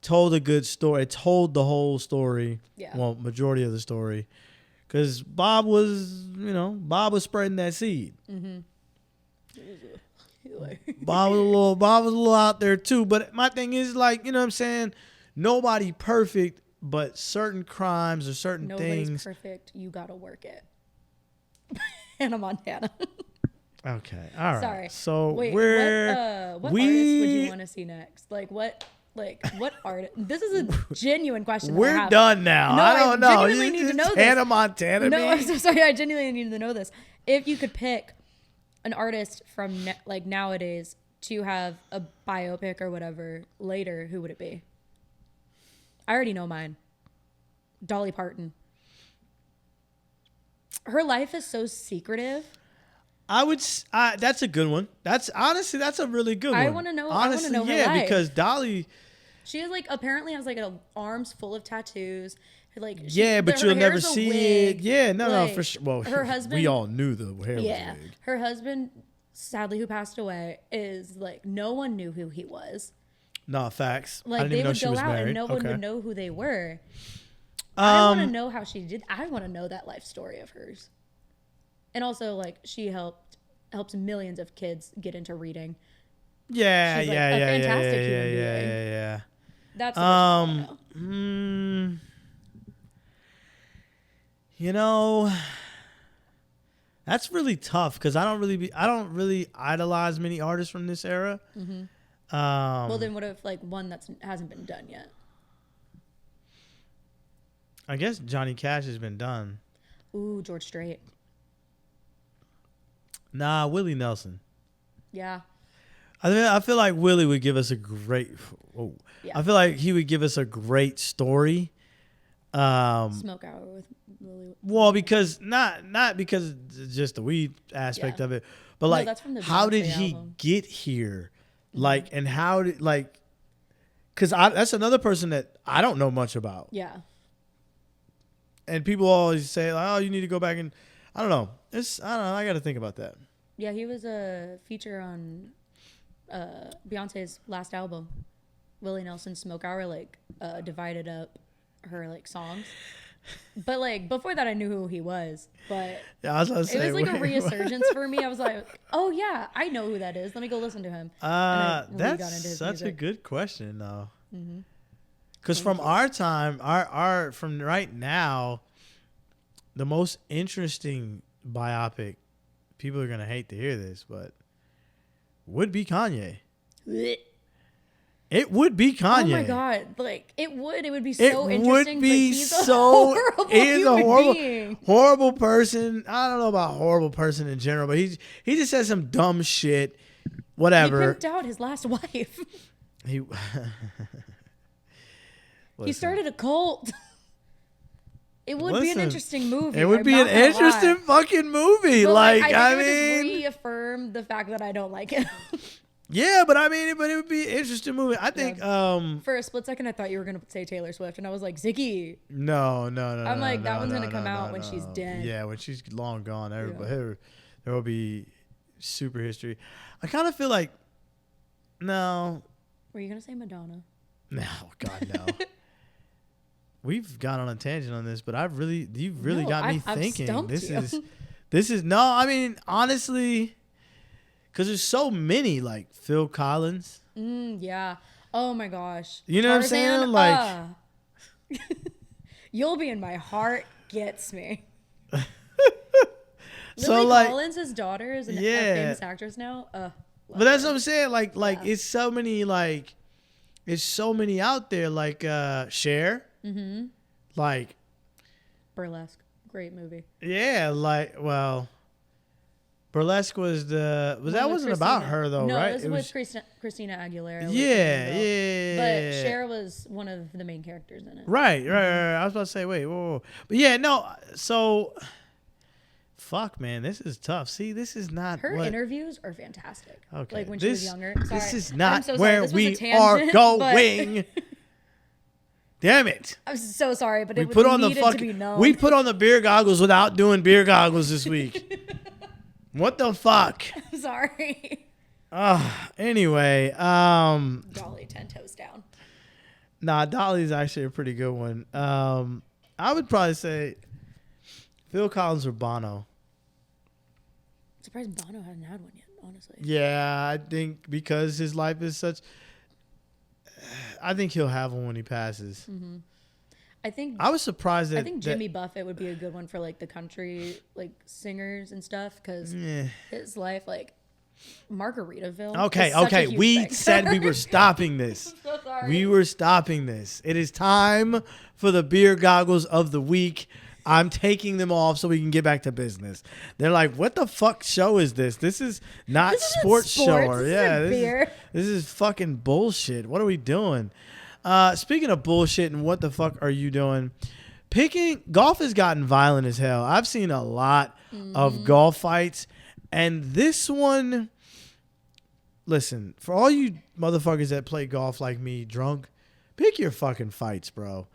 Told a good story. It told the whole story. Yeah. Well, majority of the story, because Bob was spreading that seed. Bob was a little out there too. But my thing is, like, you know what I'm saying? Nobody perfect, but certain crimes or certain Nobody's things. Perfect. You gotta work it. Hannah Montana. Okay. All right. Sorry. So wait, what artist would you want to see next? Like what artist? This is a genuine question. We're done now. No, I don't know. I genuinely need to know this. Hannah Montana. No, I'm so sorry. I genuinely need to know this. If you could pick an artist from like nowadays to have a biopic or whatever later, who would it be? I already know mine. Dolly Parton. Her life is so secretive. That's a good one. That's a really good one. I want to know. Honestly, I want to know her life. Because Dolly, she is like apparently has like arms full of tattoos. Like but you'll never see it. Yeah, no, for sure. Well, her husband. We all knew the hair was a wig. Her husband, sadly, who passed away, is like no one knew who he was. No, facts. Like, I didn't they even know would she go was out married. and no one would know who they were. I want to know how she did. I want to know that life story of hers. And also, like, she helps millions of kids get into reading. Yeah, She's like yeah, a yeah, fantastic yeah, human being. yeah. That's what I want to know. That's really tough because I don't really idolize many artists from this era. Well, then what if like one that hasn't been done yet? I guess Johnny Cash has been done. Ooh, George Strait. Nah, Willie Nelson. Yeah. I feel like Willie would give us a great. I feel like he would give us a great story. Smoke Hour with Willie. Well, because not because it's just the weed aspect of it, but like that's from the how did Beyonce he album. get here? Like, and how did because that's another person that I don't know much about. Yeah. And people always say like, oh, you need to go back and I don't know. I don't know. I got to think about that. Yeah, he was a feature on Beyonce's last album, Willie Nelson's Smoke Hour, like divided up her like songs. But like before that, I knew who he was. But Yeah, I was gonna say, it was like a resurgence for me. I was like, oh yeah, I know who that is. Let me go listen to him. That's such a good question though. Because from our time, our from right now, the most interesting biopic, people are gonna hate to hear this, but would be Kanye. It would be Kanye. Oh my god! Like it would be so interesting. Would be but he's so. He's a horrible, being. horrible person. I don't know about horrible person in general, but he just said some dumb shit. Whatever. He pimped out his last wife. He He started a cult. It would be an interesting movie. It would be an interesting fucking movie. But like I mean, just reaffirm the fact that I don't like it. yeah, but it would be an interesting movie. I think. For a split second, I thought you were gonna say Taylor Swift, and I was like, Ziggy. No. I'm like, that one's gonna come out when she's dead. Yeah, when she's long gone, everybody there will be super history. I kind of feel like, no. Were you gonna say Madonna? No, God no. We've gone on a tangent on this, but you've really got me thinking. This is no. I mean, honestly, because there's so many like Phil Collins. Yeah. Oh my gosh. You know what I'm saying? Like, You'll Be in My Heart gets me. so Lily like Collins' daughter is a famous actress now. But that's what I'm saying. Like it's so many out there. Like Cher. Mm-hmm. Like Burlesque, great movie. Yeah, Burlesque wasn't about her though, no, right? it was with Christina Aguilera. Yeah. But Cher was one of the main characters in it. Right. I was about to say, wait, whoa. But yeah, no. So, fuck, man, this is tough. See, this is not her interviews are fantastic. Okay, like when she was younger. Sorry. This is not so where we are going. Damn it! I'm so sorry, but we put on to be known. We put on the beer goggles without doing beer goggles this week. What the fuck? I'm sorry. Anyway, Dolly 10 toes down. Nah, Dolly's actually a pretty good one. I would probably say Phil Collins or Bono. I'm surprised Bono hasn't had one yet, honestly. Yeah, I think because his life is such. I think he'll have one when he passes. Mm-hmm. I was surprised that I think Jimmy Buffett would be a good one for like the country like singers and stuff because his life like Margaritaville. Okay. We said we were stopping this. I'm so sorry. We were stopping this. It is time for the beer goggles of the week. I'm taking them off so we can get back to business. They're like, what the fuck show is this? This is not sports show. This is fucking bullshit. What are we doing? Speaking of bullshit and what the fuck are you doing? Golf has gotten violent as hell. I've seen a lot of golf fights. And this one, listen, for all you motherfuckers that play golf like me drunk, pick your fucking fights, bro.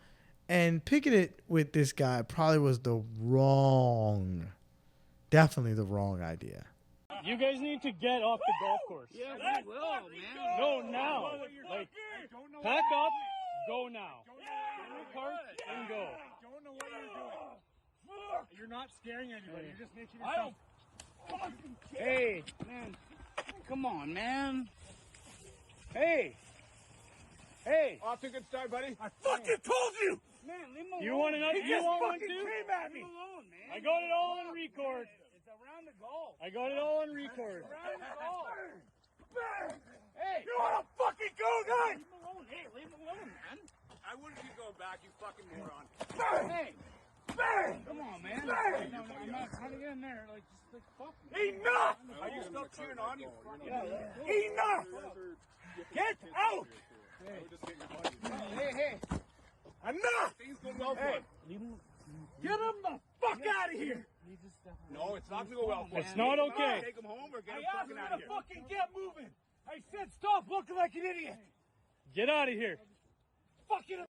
And picking it with this guy probably was definitely the wrong idea. You guys need to get off the golf course. Yeah, we will, man. Go now. Like, pack up, go now. Get in the car and go. I don't know what you're doing. You're not scaring anybody. You're just making yourself. Hey, man. Come on, man. Hey. Off to a good start, buddy. I fucking told you. Man, leave him alone. You want another? He You just want one fucking too? came at me. Leave him alone, man. I got it all on record. It's around the goal. I got it all on record. Around the goal. Hey. You want to fucking go, guys? Leave him alone. Hey, leave him alone, man. I wouldn't keep going back, you fucking moron. Hey. Come on, man. No, I'm not trying to get in there. Like, just fuck me. Enough! Are you still cheering on you? Enough! Get out! Hey. Enough! Things going well for him. Get him the fuck out of here! No, it's not going to go well for him. It's not okay. Take him home or get him I asked fucking him out of to here. fucking get moving! I said stop looking like an idiot! Get out of here. Fucking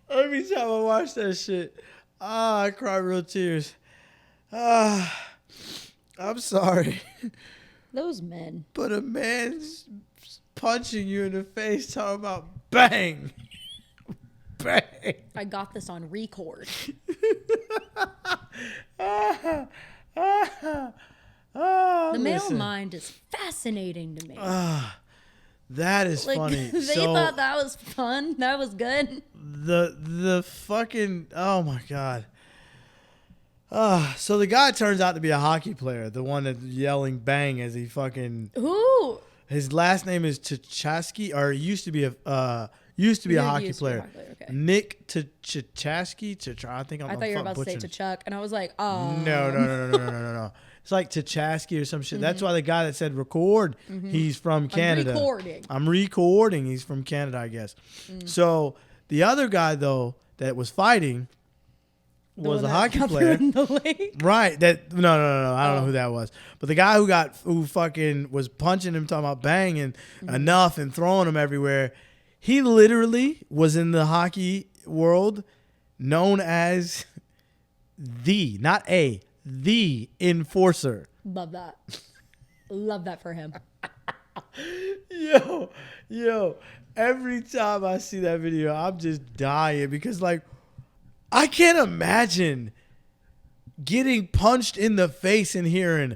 Every time I watch that shit, I cry real tears. I'm sorry, Those men. but a man's punching you in the face talking about bang. Bang. I got this on record. The male mind is fascinating to me. That is like, funny. They thought that was fun. That was good. The fucking, oh my God. So the guy turns out to be a hockey player, the one that's yelling bang as he fucking. Who? His last name is Tchaikovsky, or used to be a hockey player. Okay. Nick Tchaikovsky. I think I thought you were about to say T'Chuck, and I was like, oh. No. It's like Tchaikovsky or some shit. That's why the guy that said record, he's from Canada. I'm recording. He's from Canada, I guess. So the other guy though that was fighting was a hockey player. In the lake. Right. That no. I don't know who that was. But the guy who fucking was punching him, talking about banging enough and throwing him everywhere. He literally was in the hockey world known as the enforcer. Love that. Love that for him. Yo, every time I see that video, I'm just dying because, like, I can't imagine getting punched in the face and hearing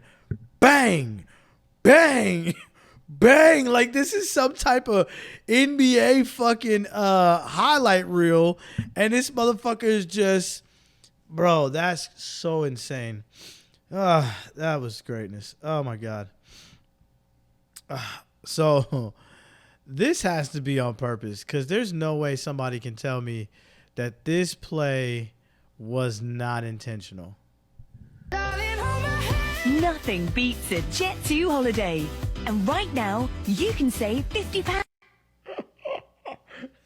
bang, bang, bang. Like, this is some type of NBA fucking highlight reel, and this motherfucker is just, bro, that's so insane. That was greatness. Oh, my God. So this has to be on purpose because there's no way somebody can tell me that this play was not intentional. Nothing beats a Jet2 holiday. And right now, you can save £50.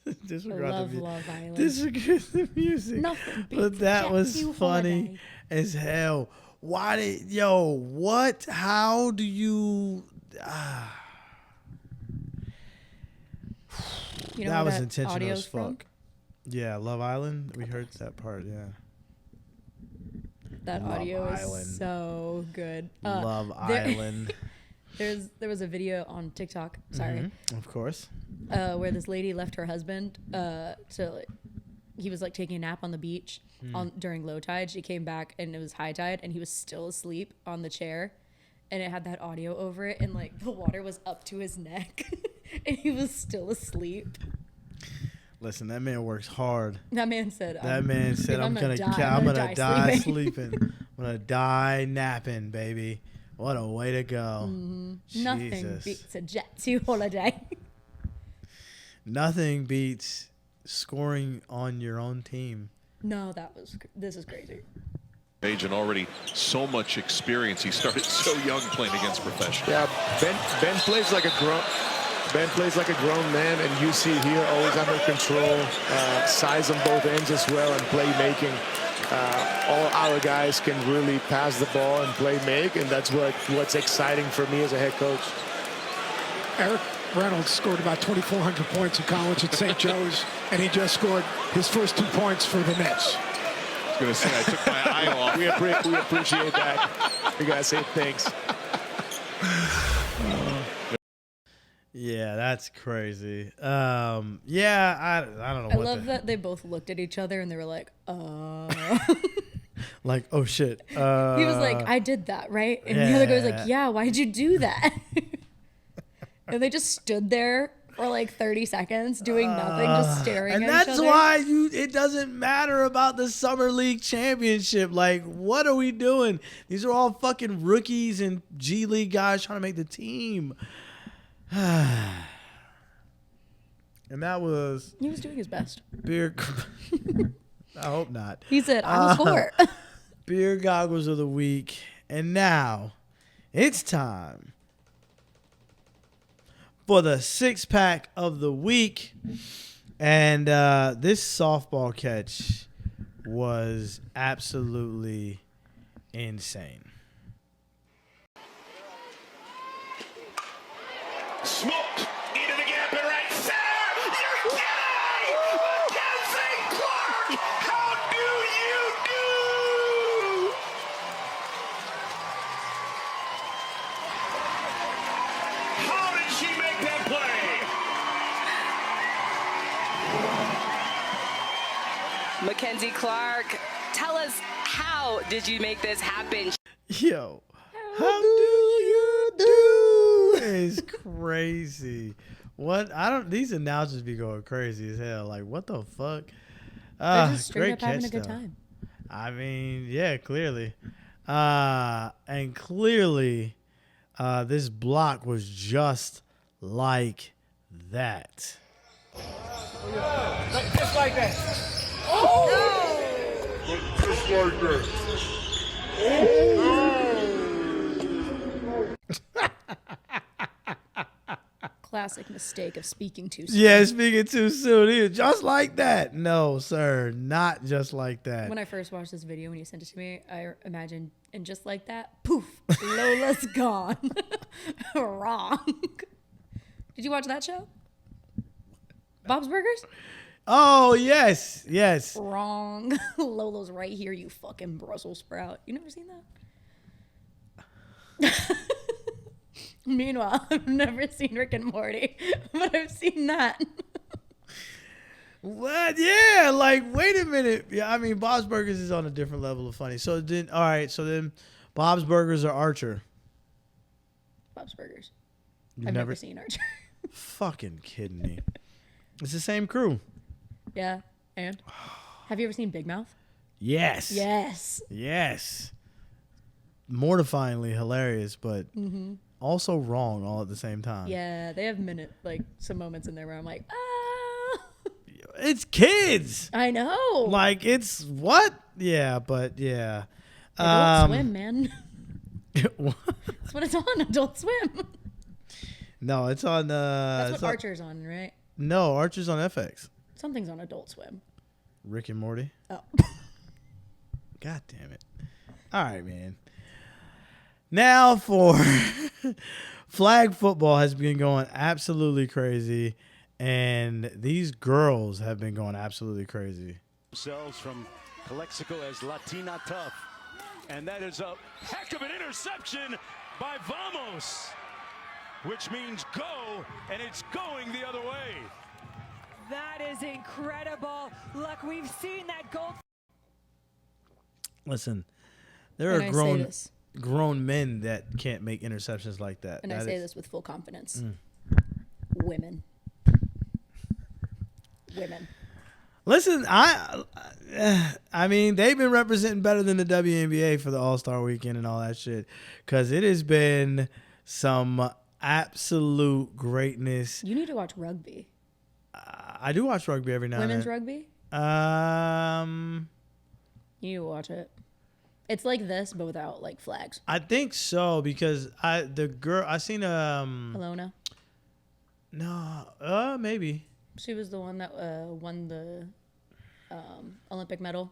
Love Island. Disregard the music. Nothing beats But that was Jet2 funny holiday. as hell. What? How do you... You know that where was intentional audio's as fuck. from? Yeah, Love Island. We heard that part, yeah. That Love audio Island. is so good. Love Island. There was a video on TikTok. Sorry. Of course. Where this lady left her husband he was like taking a nap on the beach during low tide. She came back and it was high tide and he was still asleep on the chair, and it had that audio over it, and like the water was up to his neck and he was still asleep. Listen, that man works hard. That man said I'm gonna die sleeping. I'm gonna die napping, baby. What a way to go. Nothing beats a Jet2 holiday. Nothing beats scoring on your own team. No, this is crazy. Age and already so much experience. He started so young playing against professionals. Yeah, Ben plays like a grown. Ben plays like a grown man, and you see here always under control, size on both ends as well, and playmaking. All our guys can really pass the ball and play make, and that's what's exciting for me as a head coach. Eric Reynolds scored about 2,400 points in college at St. Joe's, and he just scored his first 2 points for the Nets. I was going to say, I took my eye off. We appreciate that. We got to say thanks. Yeah, that's crazy. Yeah, I don't know. I love that they both looked at each other and they were like, like, oh shit. He was like, I did that, right? And the other guy was like, yeah, why'd you do that? And they just stood there for like 30 seconds doing nothing, just staring at each other. And that's why it doesn't matter about the Summer League Championship. Like, what are we doing? These are all fucking rookies and G League guys trying to make the team. And that was... He was doing his best. Beer... I hope not. He said, I was for it. Beer Goggles of the Week. And now, it's time for the 6-pack of the week. And this softball catch was absolutely insane. Smoked into the gap and right center. You're kidding! Mackenzie Clark! How do you do? Mackenzie Clark. Tell us, how did you make this happen? Yo, how do you do? It's crazy. What? These announcers be going crazy as hell. Like, what the fuck? They're just straight great up having a catch, good though. time. I mean, yeah, clearly. And clearly, this block was just like that. Just like that. Just like that. Classic mistake of speaking too soon. Yeah, speaking too soon. He was just like that. No, sir, not just like that. When I first watched this video, when you sent it to me, I imagined, and just like that, poof, Lola's gone. Wrong. Did you watch that show? Bob's Burgers? Oh, yes, yes. Wrong. Lola's right here, you fucking Brussels sprout. You never seen that? Meanwhile, I've never seen Rick and Morty, but I've seen that. What? Yeah, like, wait a minute. Yeah, I mean, Bob's Burgers is on a different level of funny. So then, all right, so then Bob's Burgers or Archer? Bob's Burgers. You've I've never seen Archer. Fucking kidding me. It's the same crew. Yeah, and? Have you ever seen Big Mouth? Yes. Yes. Yes. Mortifyingly hilarious, but also wrong all at the same time. Yeah, they have some moments in there where I'm like, It's kids. I know. Like, it's what? Yeah, but yeah. Adult Swim, man. That's what it's on, Adult Swim. No, it's on. That's what Archer's on, right? No, Archer's on FX. Something's on Adult Swim. Rick and Morty. Oh. God damn it. All right, man. Now for flag football has been going absolutely crazy, and these girls have been going absolutely crazy. Themselves from Calexico as Latina Tough, and that is a heck of an interception by Vamos, which means go, and it's going the other way. That is incredible. Look, we've seen that goal. Listen, there are grown men that can't make interceptions like that. And I say this with full confidence. Women. Listen, I mean, they've been representing better than the WNBA for the All-Star Weekend and all that shit, because it has been some absolute greatness. You need to watch rugby. I do watch rugby every now and then. Women's rugby? You need to watch it. It's like this, but without like flags. I think so, because I seen Alona. No, maybe. She was the one that won the Olympic medal,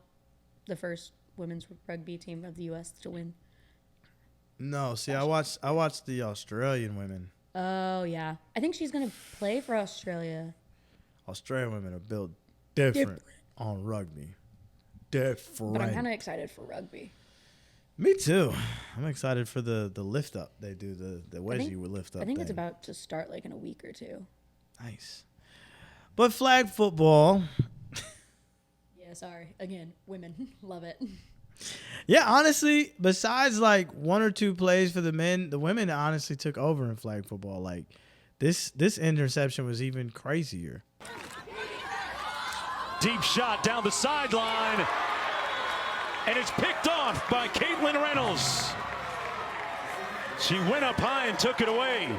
the first women's rugby team of the U.S. to win. No, see, I watched the Australian women. Oh yeah, I think she's gonna play for Australia. Australian women are built different on rugby. Different. But I'm kind of excited for rugby. Me too. I'm excited for the lift up they do, the wedgie lift up. I think thing. it's about to start like in a week or two. Nice. But flag football. Yeah, sorry. Again, women love it. Yeah, honestly, besides like one or two plays for the men, the women honestly took over in flag football. Like this interception was even crazier. Deep shot down the sideline, and it's picked off by Caitlin Reynolds. She went up high and took it away.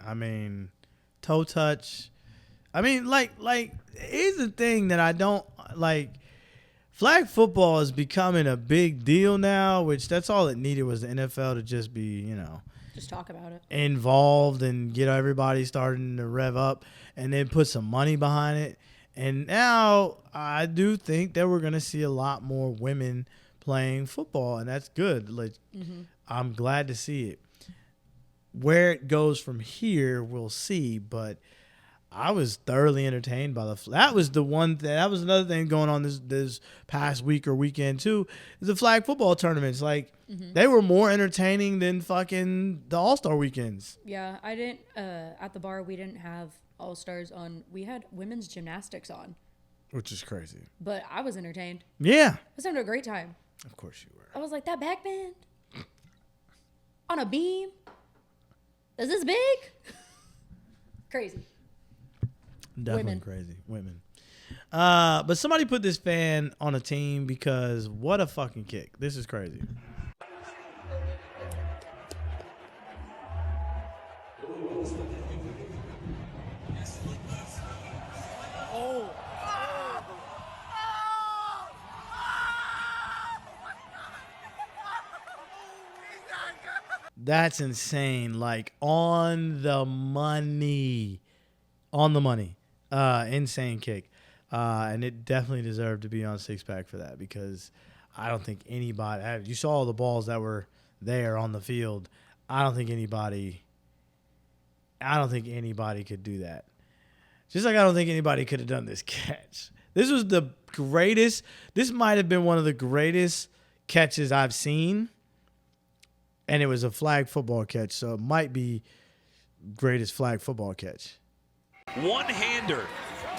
I mean, toe touch. I mean, like here's the thing that I don't like. Flag football is becoming a big deal now, which that's all it needed was the NFL to just be, just talk about it, involved and get everybody starting to rev up and then put some money behind it. And now I do think that we're going to see a lot more women playing football, and that's good. Like, I'm glad to see it. Where it goes from here, we'll see, but I was thoroughly entertained by that was the one thing. That was another thing going on this past week or weekend too. Is the flag football tournaments. Like they were more entertaining than fucking the All-Star weekends. Yeah, I didn't. At the bar, we didn't have All-Stars on. We had women's gymnastics on. Which is crazy. But I was entertained. Yeah. I was having a great time. Of course you were. I was like, that back band on a beam? Is this big? Crazy. Definitely crazy. Women. But somebody put this fan on a team because what a fucking kick. This is crazy. That's insane. Like on the money. On the money. Insane kick. And it definitely deserved to be on Six Pack for that because I don't think anybody, you saw all the balls that were there on the field. I don't think anybody could do that. Just like I don't think anybody could have done this catch. This was the greatest. This might have been one of the greatest catches I've seen. And it was a flag football catch, so it might be greatest flag football catch. One-hander.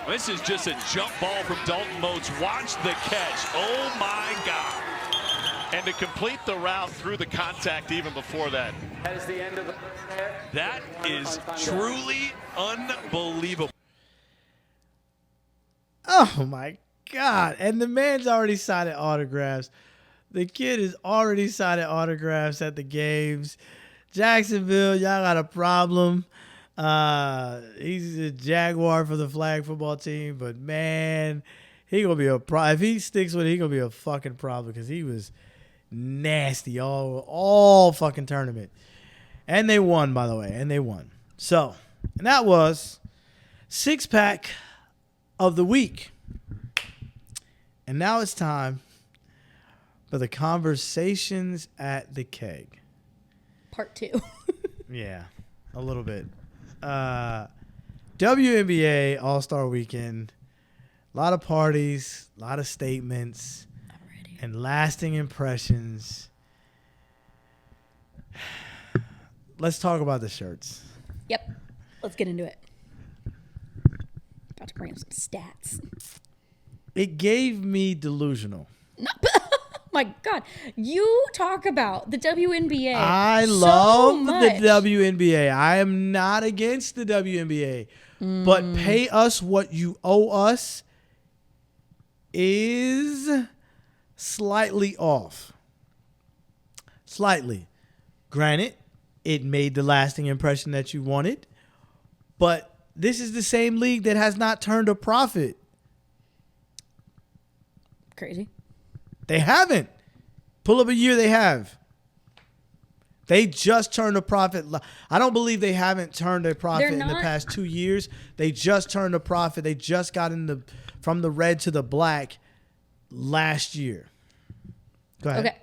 This is just a jump ball from Dalton Motes. Watch the catch. Oh, my God. And to complete the route through the contact even before that. That is the end of the... That is truly unbelievable. Oh, my God. And the man's already signed autographs. The kid is already signing autographs at the games. Jacksonville, y'all got a problem. He's a Jaguar for the flag football team, but man, he gonna be a problem. If he sticks with it, he gonna be a fucking problem because he was nasty all fucking tournament. And they won, by the way, and they won. So, and that was Six Pack of the week. And now it's time for the conversations at the keg. Part 2. Yeah, a little bit. WNBA All-Star Weekend. A lot of parties, a lot of statements, and lasting impressions. Let's talk about the shirts. Yep. Let's get into it. About to bring up some stats. It gave me delusional. My God, you talk about the WNBA. I love the WNBA. I am not against the WNBA, but pay us what you owe us is slightly off. Slightly. Granted, it made the lasting impression that you wanted, but this is the same league that has not turned a profit. Crazy. They haven't. Pull up a year they have. They just turned a profit. I don't believe they haven't turned a profit in the past 2 years. They just turned a profit. They just got from the red to the black last year. Go ahead. Okay.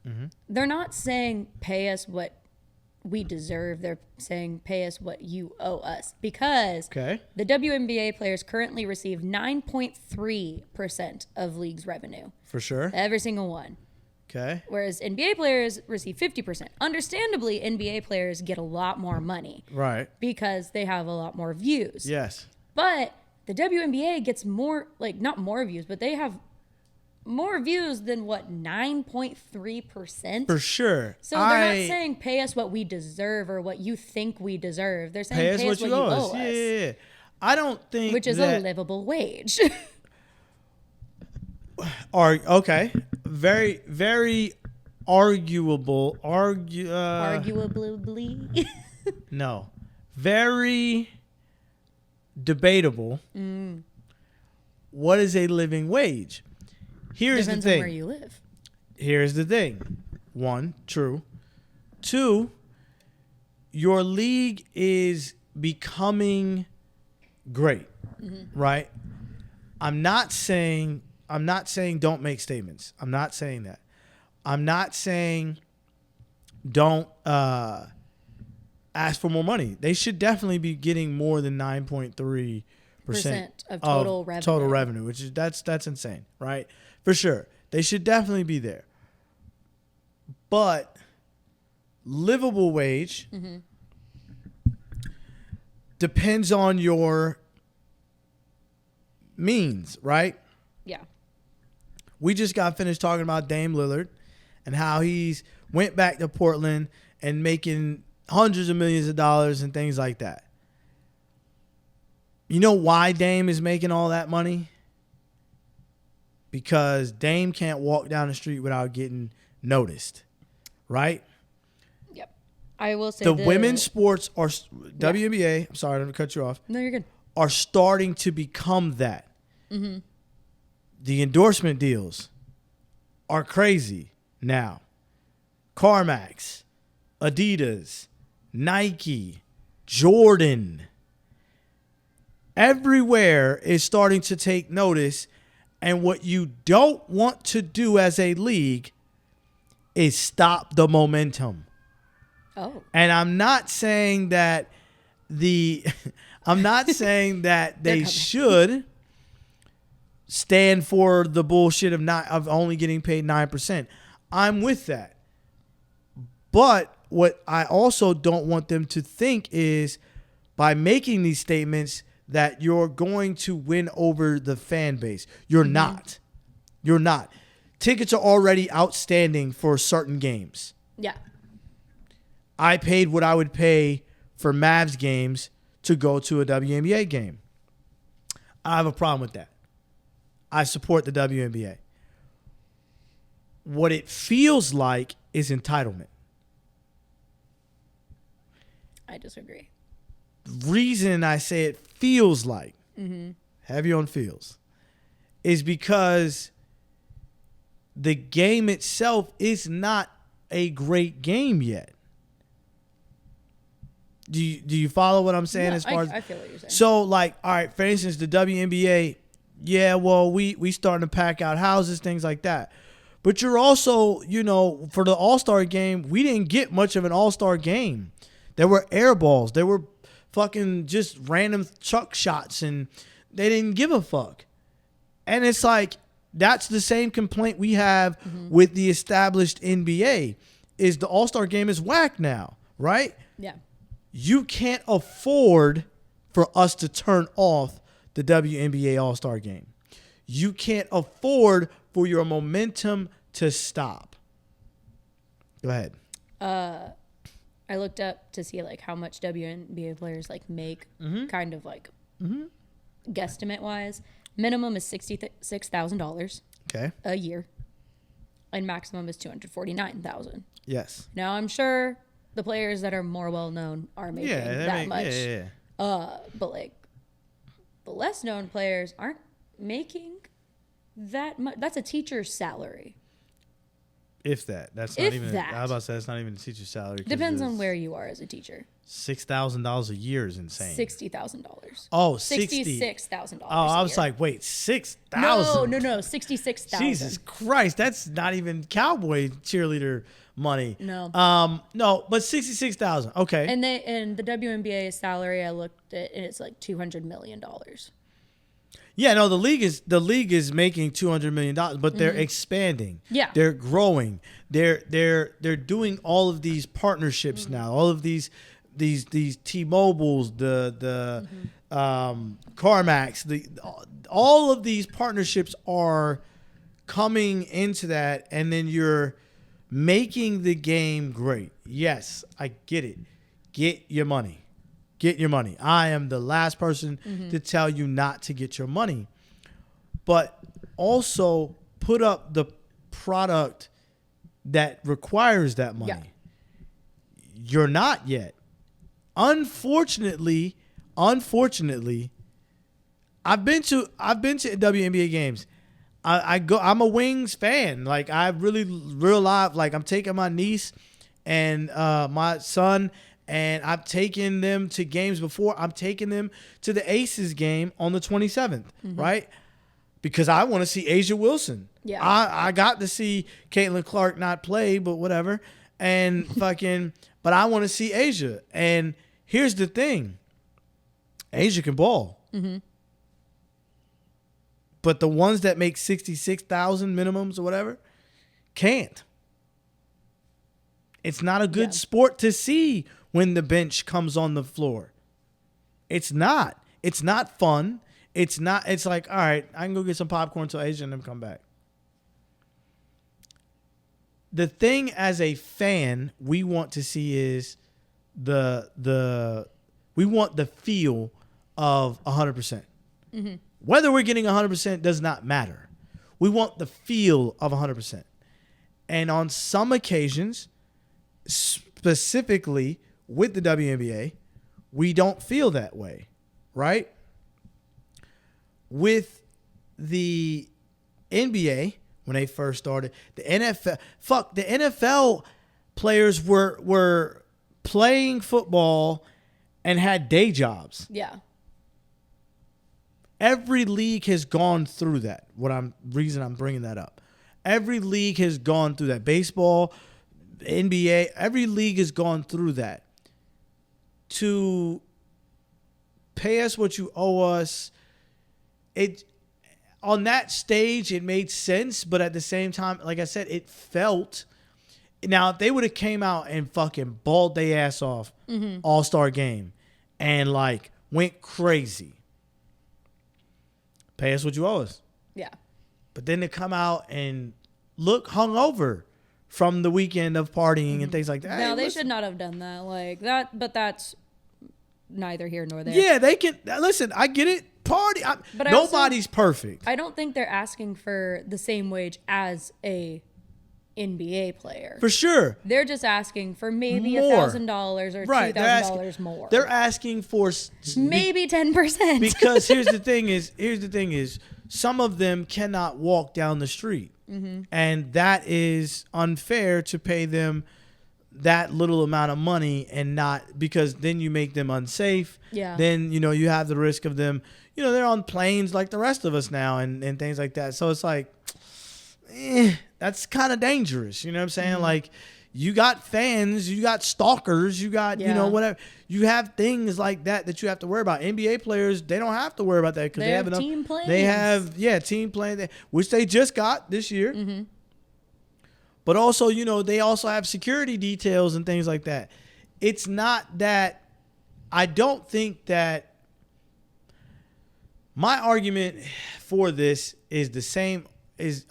Mm-hmm. They're not saying pay us what we deserve. They're saying pay us what you owe us because the WNBA players currently receive 9.3% of league's revenue. For sure. Every single one. Okay. Whereas NBA players receive 50%. Understandably, NBA players get a lot more money. Right. Because they have a lot more views. Yes. But the WNBA gets more, like, not more views, but they have more views than, what, 9.3%? For sure. So they're not saying pay us what we deserve or what you think we deserve. They're saying pay us what you owe us. Yeah. I don't think which is a livable wage. Okay. Very, very arguable. Arguably. No. Very debatable. What is a living wage? Here's Depends the thing. on where you live. Here's the thing. 1, true. 2, your league is becoming great, right? I'm not saying don't make statements. I'm not saying that. I'm not saying don't ask for more money. They should definitely be getting more than 9.3% of total revenue. Which is that's insane, right? For sure. They should definitely be there. But livable wage depends on your means, right? Yeah. We just got finished talking about Dame Lillard and how he's went back to Portland and making hundreds of millions of dollars and things like that. You know why Dame is making all that money? Because Dame can't walk down the street without getting noticed, right? Yep. I will say the women's sports are WNBA. I'm sorry, I didn't cut you off. No, you're good. Are starting to become that. Mm-hmm. The endorsement deals are crazy now. CarMax, Adidas, Nike, Jordan. Everywhere is starting to take notice. And what you don't want to do as a league is stop the momentum. Oh. And I'm not saying that I'm not saying that they should stand for the bullshit of only getting paid 9%. I'm with that. But what I also don't want them to think is by making these statements that you're going to win over the fan base. You're not. You're not. Tickets are already outstanding for certain games. Yeah. I paid what I would pay for Mavs games to go to a WNBA game. I have a problem with that. I support the WNBA. What it feels like is entitlement. I disagree. Reason I say it feels like, heavy on feels, is because the game itself is not a great game yet. Do you follow what I'm saying? No, as far as I feel what you're saying. So, like, all right, for instance, the WNBA, yeah, well, we starting to pack out houses, things like that. But you're also, for the All-Star game, we didn't get much of an All-Star game. There were air balls. There were fucking just random chuck shots, and they didn't give a fuck. And it's like, that's the same complaint we have with the established NBA, is the All-Star game is whack now, right? Yeah. You can't afford for us to turn off the WNBA All-Star game. You can't afford for your momentum to stop. Go ahead. I looked up to see like how much WNBA players like make, kind of like guesstimate wise. Minimum is $66,000 a year, and maximum is $249,000. Yes. Now I'm sure the players that are more well known are making that much. Yeah. But like the less known players aren't making that much. That's a teacher's salary. If that. That's not even. I was about to say that's not even a teacher's salary. Depends on where you are as a teacher. $6,000 a year is insane. $60,000. Oh, $66,000. Oh, I was like, wait, 6,000? No, $66,000. Jesus Christ, that's not even cowboy cheerleader money. No. No, but 66,000. Okay. And the WNBA salary I looked at, and it's like $200 million. Yeah, no, the league is making $200 million, but they're expanding. Yeah. They're growing. They're doing all of these partnerships now. All of these T-Mobiles, the CarMax, all of these partnerships are coming into that, and then you're making the game great. Yes, I get it. Get your money. Get your money. I am the last person to tell you not to get your money. But also put up the product that requires that money. Yeah. You're not yet. Unfortunately, I've been to WNBA games. I'm a Wings fan. Like, I really real live, like, I'm taking my niece and my son, and I've taken them to games before. I'm taking them to the Aces game on the 27th, right? Because I want to see Asia Wilson. Yeah. I got to see Caitlin Clark not play, but whatever. And fucking, but I want to see Asia. And here's the thing. Asia can ball. But the ones that make 66,000 minimums or whatever can't. It's not a good sport to see when the bench comes on the floor. It's not. It's not fun. It's not. It's like, all right, I can go get some popcorn till Asia and then come back. The thing as a fan we want to see is we want the feel of 100%. Mm-hmm. Whether we're getting 100% does not matter. We want the feel of 100%. And on some occasions, specifically with the WNBA, we don't feel that way, right? With the NBA, when they first started, the NFL players were playing football and had day jobs. Yeah. Every league has gone through that. Reason I'm bringing that up. Every league has gone through that. Baseball, NBA, every league has gone through that. To pay us what you owe us, on that stage it made sense, but at the same time, like I said, it felt. Now, if they would have came out and fucking balled their ass off All-Star game and like went crazy, pay us what you owe us. Yeah. But then to come out and look hungover from the weekend of partying and things like that. No, they should not have done that. Like that, but that's neither here nor there. Yeah, they can. Listen, I get it. Party. But nobody's perfect. I don't think they're asking for the same wage as a NBA player. For sure. They're just asking for maybe $1,000 or $2,000 more. They're asking for maybe 10%. Because here's the thing is some of them cannot walk down the street. Mm-hmm. And that is unfair to pay them that little amount of money and not, because then you make them unsafe. Yeah. Then, you have the risk of them, they're on planes like the rest of us now and things like that. So it's like, that's kind of dangerous. You know what I'm saying? Mm-hmm. Like, you got fans, you got stalkers, you got, whatever. You have things like that you have to worry about. NBA players, they don't have to worry about that because they have enough. Team planes. They have, team planes, which they just got this year. Mm-hmm. But also, they also have security details and things like that. It's not that, I don't think that, my argument for this is the same,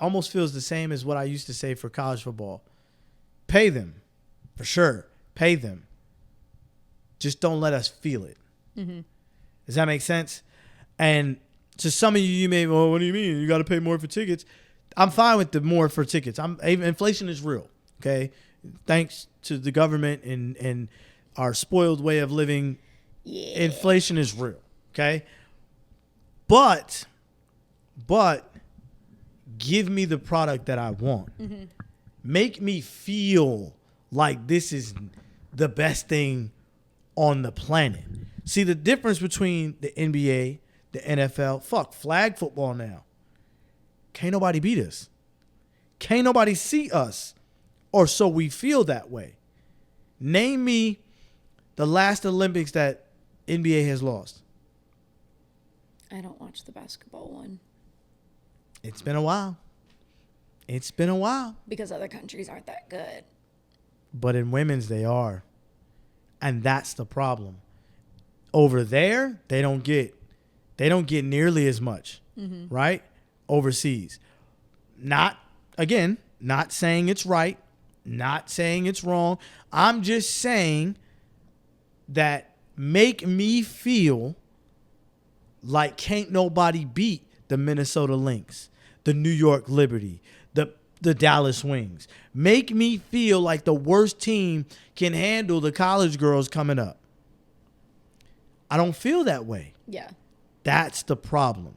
almost feels the same as what I used to say for college football. Pay them, for sure. Pay them. Just don't let us feel it. Mm-hmm. Does that make sense? And to some of you may, well, what do you mean? You got to pay more for tickets. I'm fine with the more for tickets. Inflation is real, okay? Thanks to the government and our spoiled way of living, inflation is real, okay? But give me the product that I want. Mm-hmm. Make me feel like this is the best thing on the planet. See, the difference between the NBA, the NFL, flag football now. Can't nobody beat us. Can't nobody see us. Or so we feel that way. Name me the last Olympics that NBA has lost. I don't watch the basketball one. It's been a while. Because other countries aren't that good. But in women's, they are. And that's the problem. Over there, they don't get nearly as much, right? Overseas. Not saying it's right, not saying it's wrong. I'm just saying that make me feel like can't nobody beat the Minnesota Lynx, the New York Liberty, the Dallas Wings. Make me feel like the worst team can handle the college girls coming up. I don't feel that way. Yeah. That's the problem.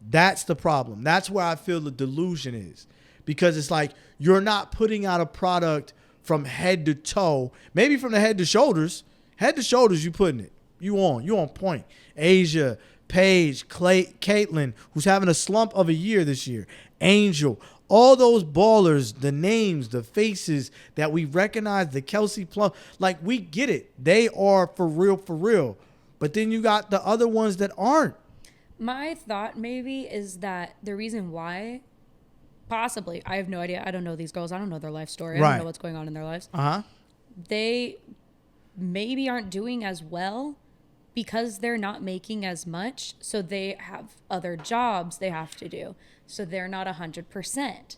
That's where I feel the delusion is. Because it's like you're not putting out a product from head to toe. Maybe from the head to shoulders. Head to shoulders, you putting it. You on point. Asia, Paige, Caitlin, who's having a slump of a year this year. Angel, all those ballers, the names, the faces that we recognize, the Kelsey Plum, like we get it. They are for real. But then you got the other ones that aren't. My thought maybe is that the reason why, possibly, I have no idea. I don't know these girls. I don't know their life story. I don't know what's going on in their lives. Uh-huh. They maybe aren't doing as well because they're not making as much, so they have other jobs they have to do. So they're not 100%.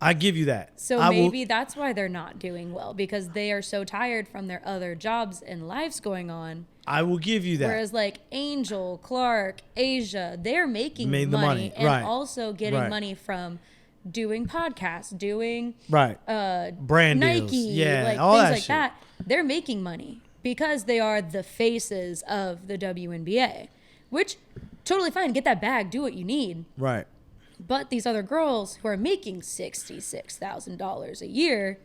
I give you that. So maybe that's why they're not doing well, because they are so tired from their other jobs and lives going on. I will give you that. Whereas like Angel, Clark, Asia, they're making money and also getting money from doing podcasts, doing brand Nike, deals. like all things that like shit. that. They're making money because they are the faces of the WNBA, which totally fine. Get that bag, do what you need. Right. But these other girls who are making $66,000 a year,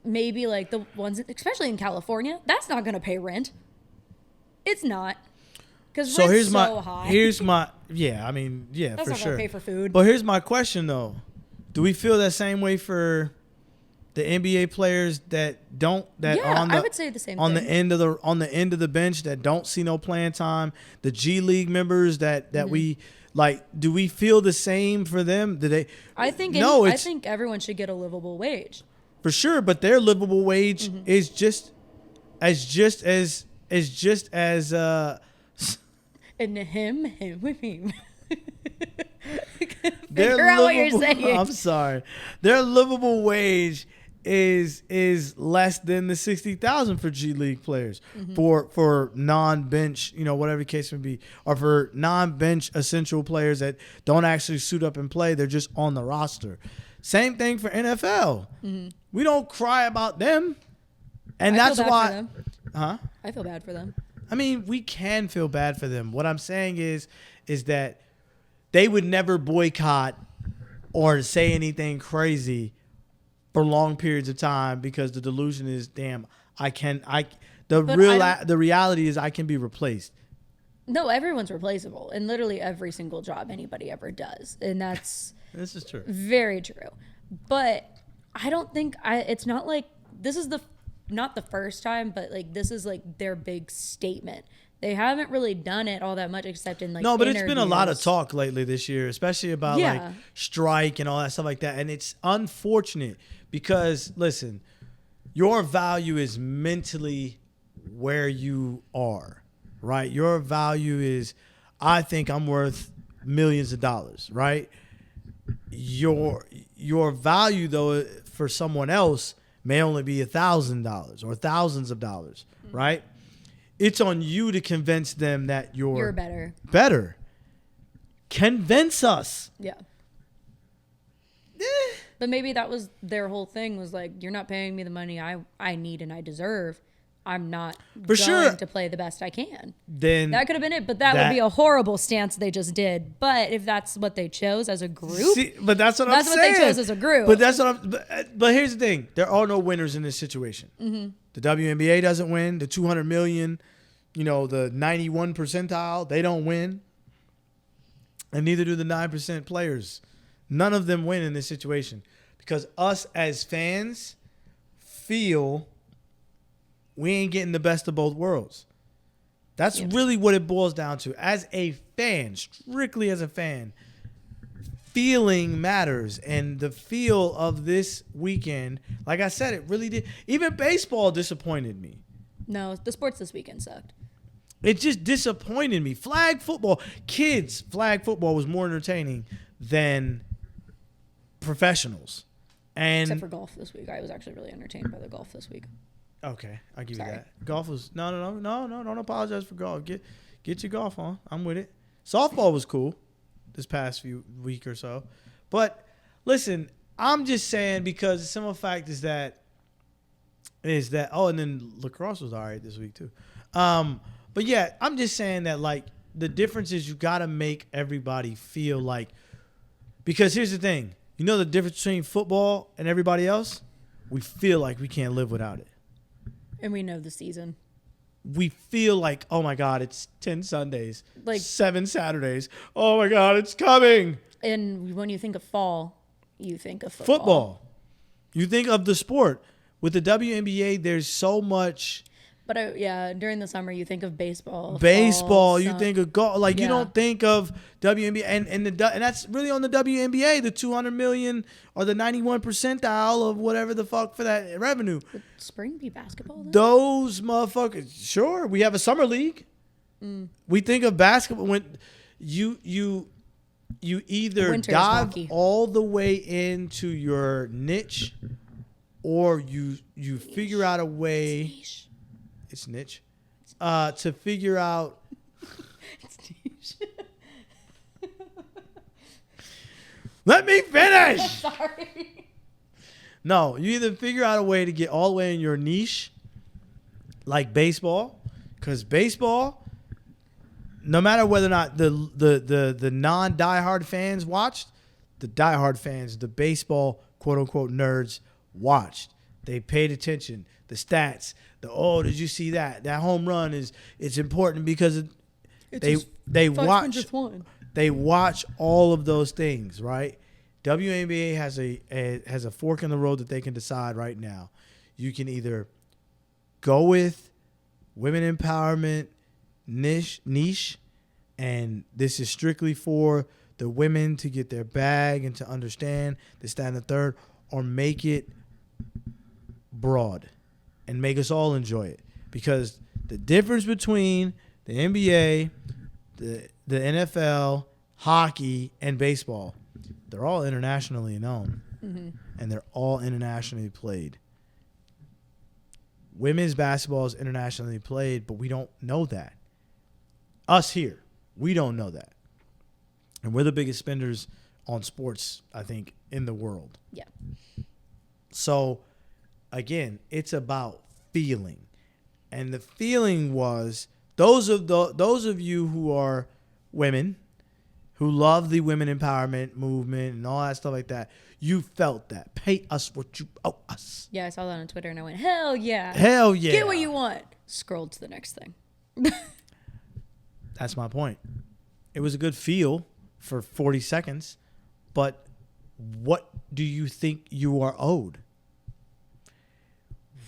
maybe like the ones, especially in California, that's not going to pay rent. It's not. Because rent's so high. Here's my, I mean, that's for not sure. Gonna pay for food. But here's my question though. Do we feel that same way for the NBA players that don't, I would say the same on thing. the end of the bench that don't see no playing time, the G League members that we like, do we feel the same for them? Do they? I think I think everyone should get a livable wage. For sure, but their livable wage is just as and him with him. Their Figure out what you're saying. I'm sorry. Their livable wage is less than the 60,000 for G League players for non-bench, whatever the case may be, or for non-bench essential players that don't actually suit up and play. They're just on the roster. Same thing for NFL. We don't cry about them, and that's why. I feel bad for them. I mean, we can feel bad for them. What I'm saying is that they would never boycott or say anything crazy for long periods of time because the delusion is, damn, the reality is I can be replaced. No, everyone's replaceable in literally every single job anybody ever does. And that's this is true. Very true. But I don't think it's not like this is not the first time, but like this is like their big statement. They haven't really done it all that much except in like no, but interviews. It's been a lot of talk lately this year, especially about like strike and all that stuff like that. And it's unfortunate because listen, your value is mentally where you are, right? Your value is, I think I'm worth millions of dollars, right? Your value though for someone else may only be $1,000 or thousands of dollars, right? It's on you to convince them that you're better. Better. Convince us. Yeah. But maybe that was their whole thing was like, you're not paying me the money I need and I deserve. I'm not going to play the best I can. Then that could have been it, but that would be a horrible stance they just did. But if that's what they chose as a group, but that's what I'm saying. That's what they chose as a group. But that's what But here's the thing: there are no winners in this situation. The WNBA doesn't win. The 200 million, the 91 percentile, they don't win, and neither do the 9% players. None of them win in this situation because us as fans feel we ain't getting the best of both worlds. That's really what it boils down to. As a fan, strictly as a fan, feeling matters. And the feel of this weekend, like I said, it really did. Even baseball disappointed me. No, the sports this weekend sucked. It just disappointed me. Flag football was more entertaining than professionals. Except for golf this week. I was actually really entertained by the golf this week. Okay, I'll give you that. Golf was no. Don't apologize for golf. Get your golf on. I'm with it. Softball was cool this past week or so, but listen, I'm just saying because the simple fact is that and then lacrosse was all right this week too. But yeah, I'm just saying that like the difference is you got to make everybody feel like, because here's the thing, the difference between football and everybody else, we feel like we can't live without it. And we know the season. We feel like, oh my God, it's 10 Sundays, like 7 Saturdays. Oh my God, it's coming. And when you think of fall, you think of football. You think of the sport. With the WNBA, there's so much. But during the summer, you think of baseball. You think of golf. Like you don't think of WNBA, and that's really on the WNBA, the 200 million or the 91 percentile of whatever the fuck for that revenue. Would spring be basketball then? Those motherfuckers. Sure, we have a summer league. We think of basketball when you either Winter's dive hockey. all the way into your niche, or you figure out a way. It's niche. To figure out. It's niche. Let me finish. Sorry. No, you either figure out a way to get all the way in your niche, like baseball, because baseball, no matter whether or not the non-diehard fans watched, the diehard fans, the baseball quote-unquote nerds watched. They paid attention. The stats, did you see that? That home run it's important because they watch. They watch all of those things, right? WNBA has a fork in the road that they can decide right now. You can either go with women empowerment niche, and this is strictly for the women to get their bag and to understand this, that, and the third, or make it broad and make us all enjoy it. Because the difference between the NBA, the NFL, hockey, and baseball, they're all internationally known, and they're all internationally played. Women's basketball is internationally played, but we don't know that. Us here, we don't know that. And we're the biggest spenders on sports, I think, in the world. Yeah. So, again, it's about feeling. And the feeling was those of you who are women, who love the women empowerment movement and all that stuff like that, you felt that. Pay us what you owe us. Yeah, I saw that on Twitter and I went, hell yeah. Hell yeah. Get what you want. Scrolled to the next thing. That's my point. It was a good feel for 40 seconds, but what do you think you are owed?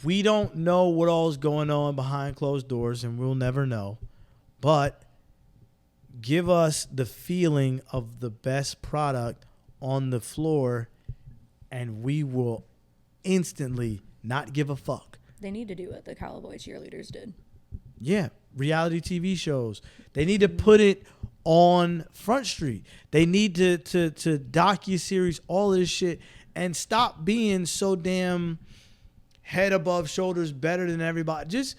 We don't know what all is going on behind closed doors, and we'll never know. But give us the feeling of the best product on the floor, and we will instantly not give a fuck. They need to do what the Cowboy cheerleaders did. Yeah, reality TV shows. They need to put it on Front Street. They need to docuseries all of this shit and stop being so damn head above shoulders better than everybody. Just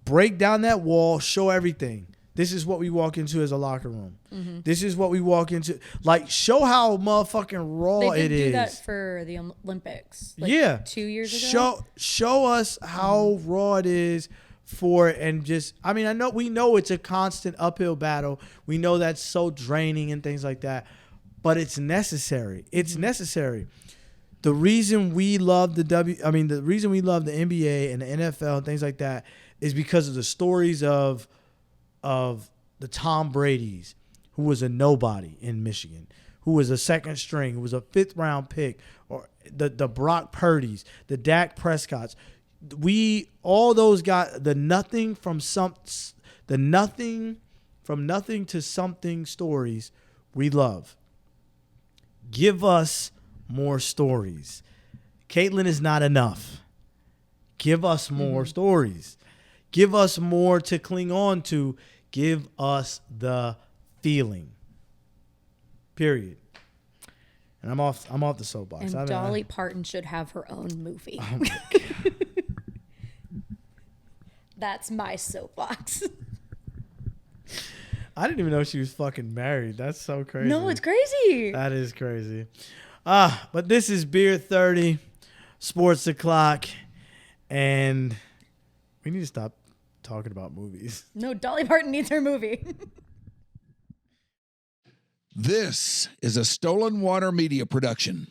break down that wall, show everything. This is what we walk into as a locker room. Mm-hmm. This is what we walk into. Like, show how motherfucking raw it is. They did do that for the Olympics. Like yeah. 2 years ago. Show us how raw it is for it, and just, I mean, we know it's a constant uphill battle. We know that's so draining and things like that, but it's necessary. It's necessary. The reason we love the reason we love the NBA and the NFL and things like that is because of the stories of the Tom Brady's, who was a nobody in Michigan, who was a second string, who was a 5th round pick, or the Brock Purdy's, the Dak Prescott's. All those guys, the nothing from nothing to something stories we love. Give us more stories. Caitlyn is not enough. Give us more stories. Give us more to cling on to. Give us the feeling. Period. And I'm off the soapbox. And Dolly Parton should have her own movie. Oh my God. That's my soapbox. I didn't even know she was fucking married. That's so crazy. No, it's crazy. That is crazy. But this is Beer 30, Sports O'Clock, and we need to stop talking about movies. No, Dolly Parton needs her movie. This is a Stolen Water Media production.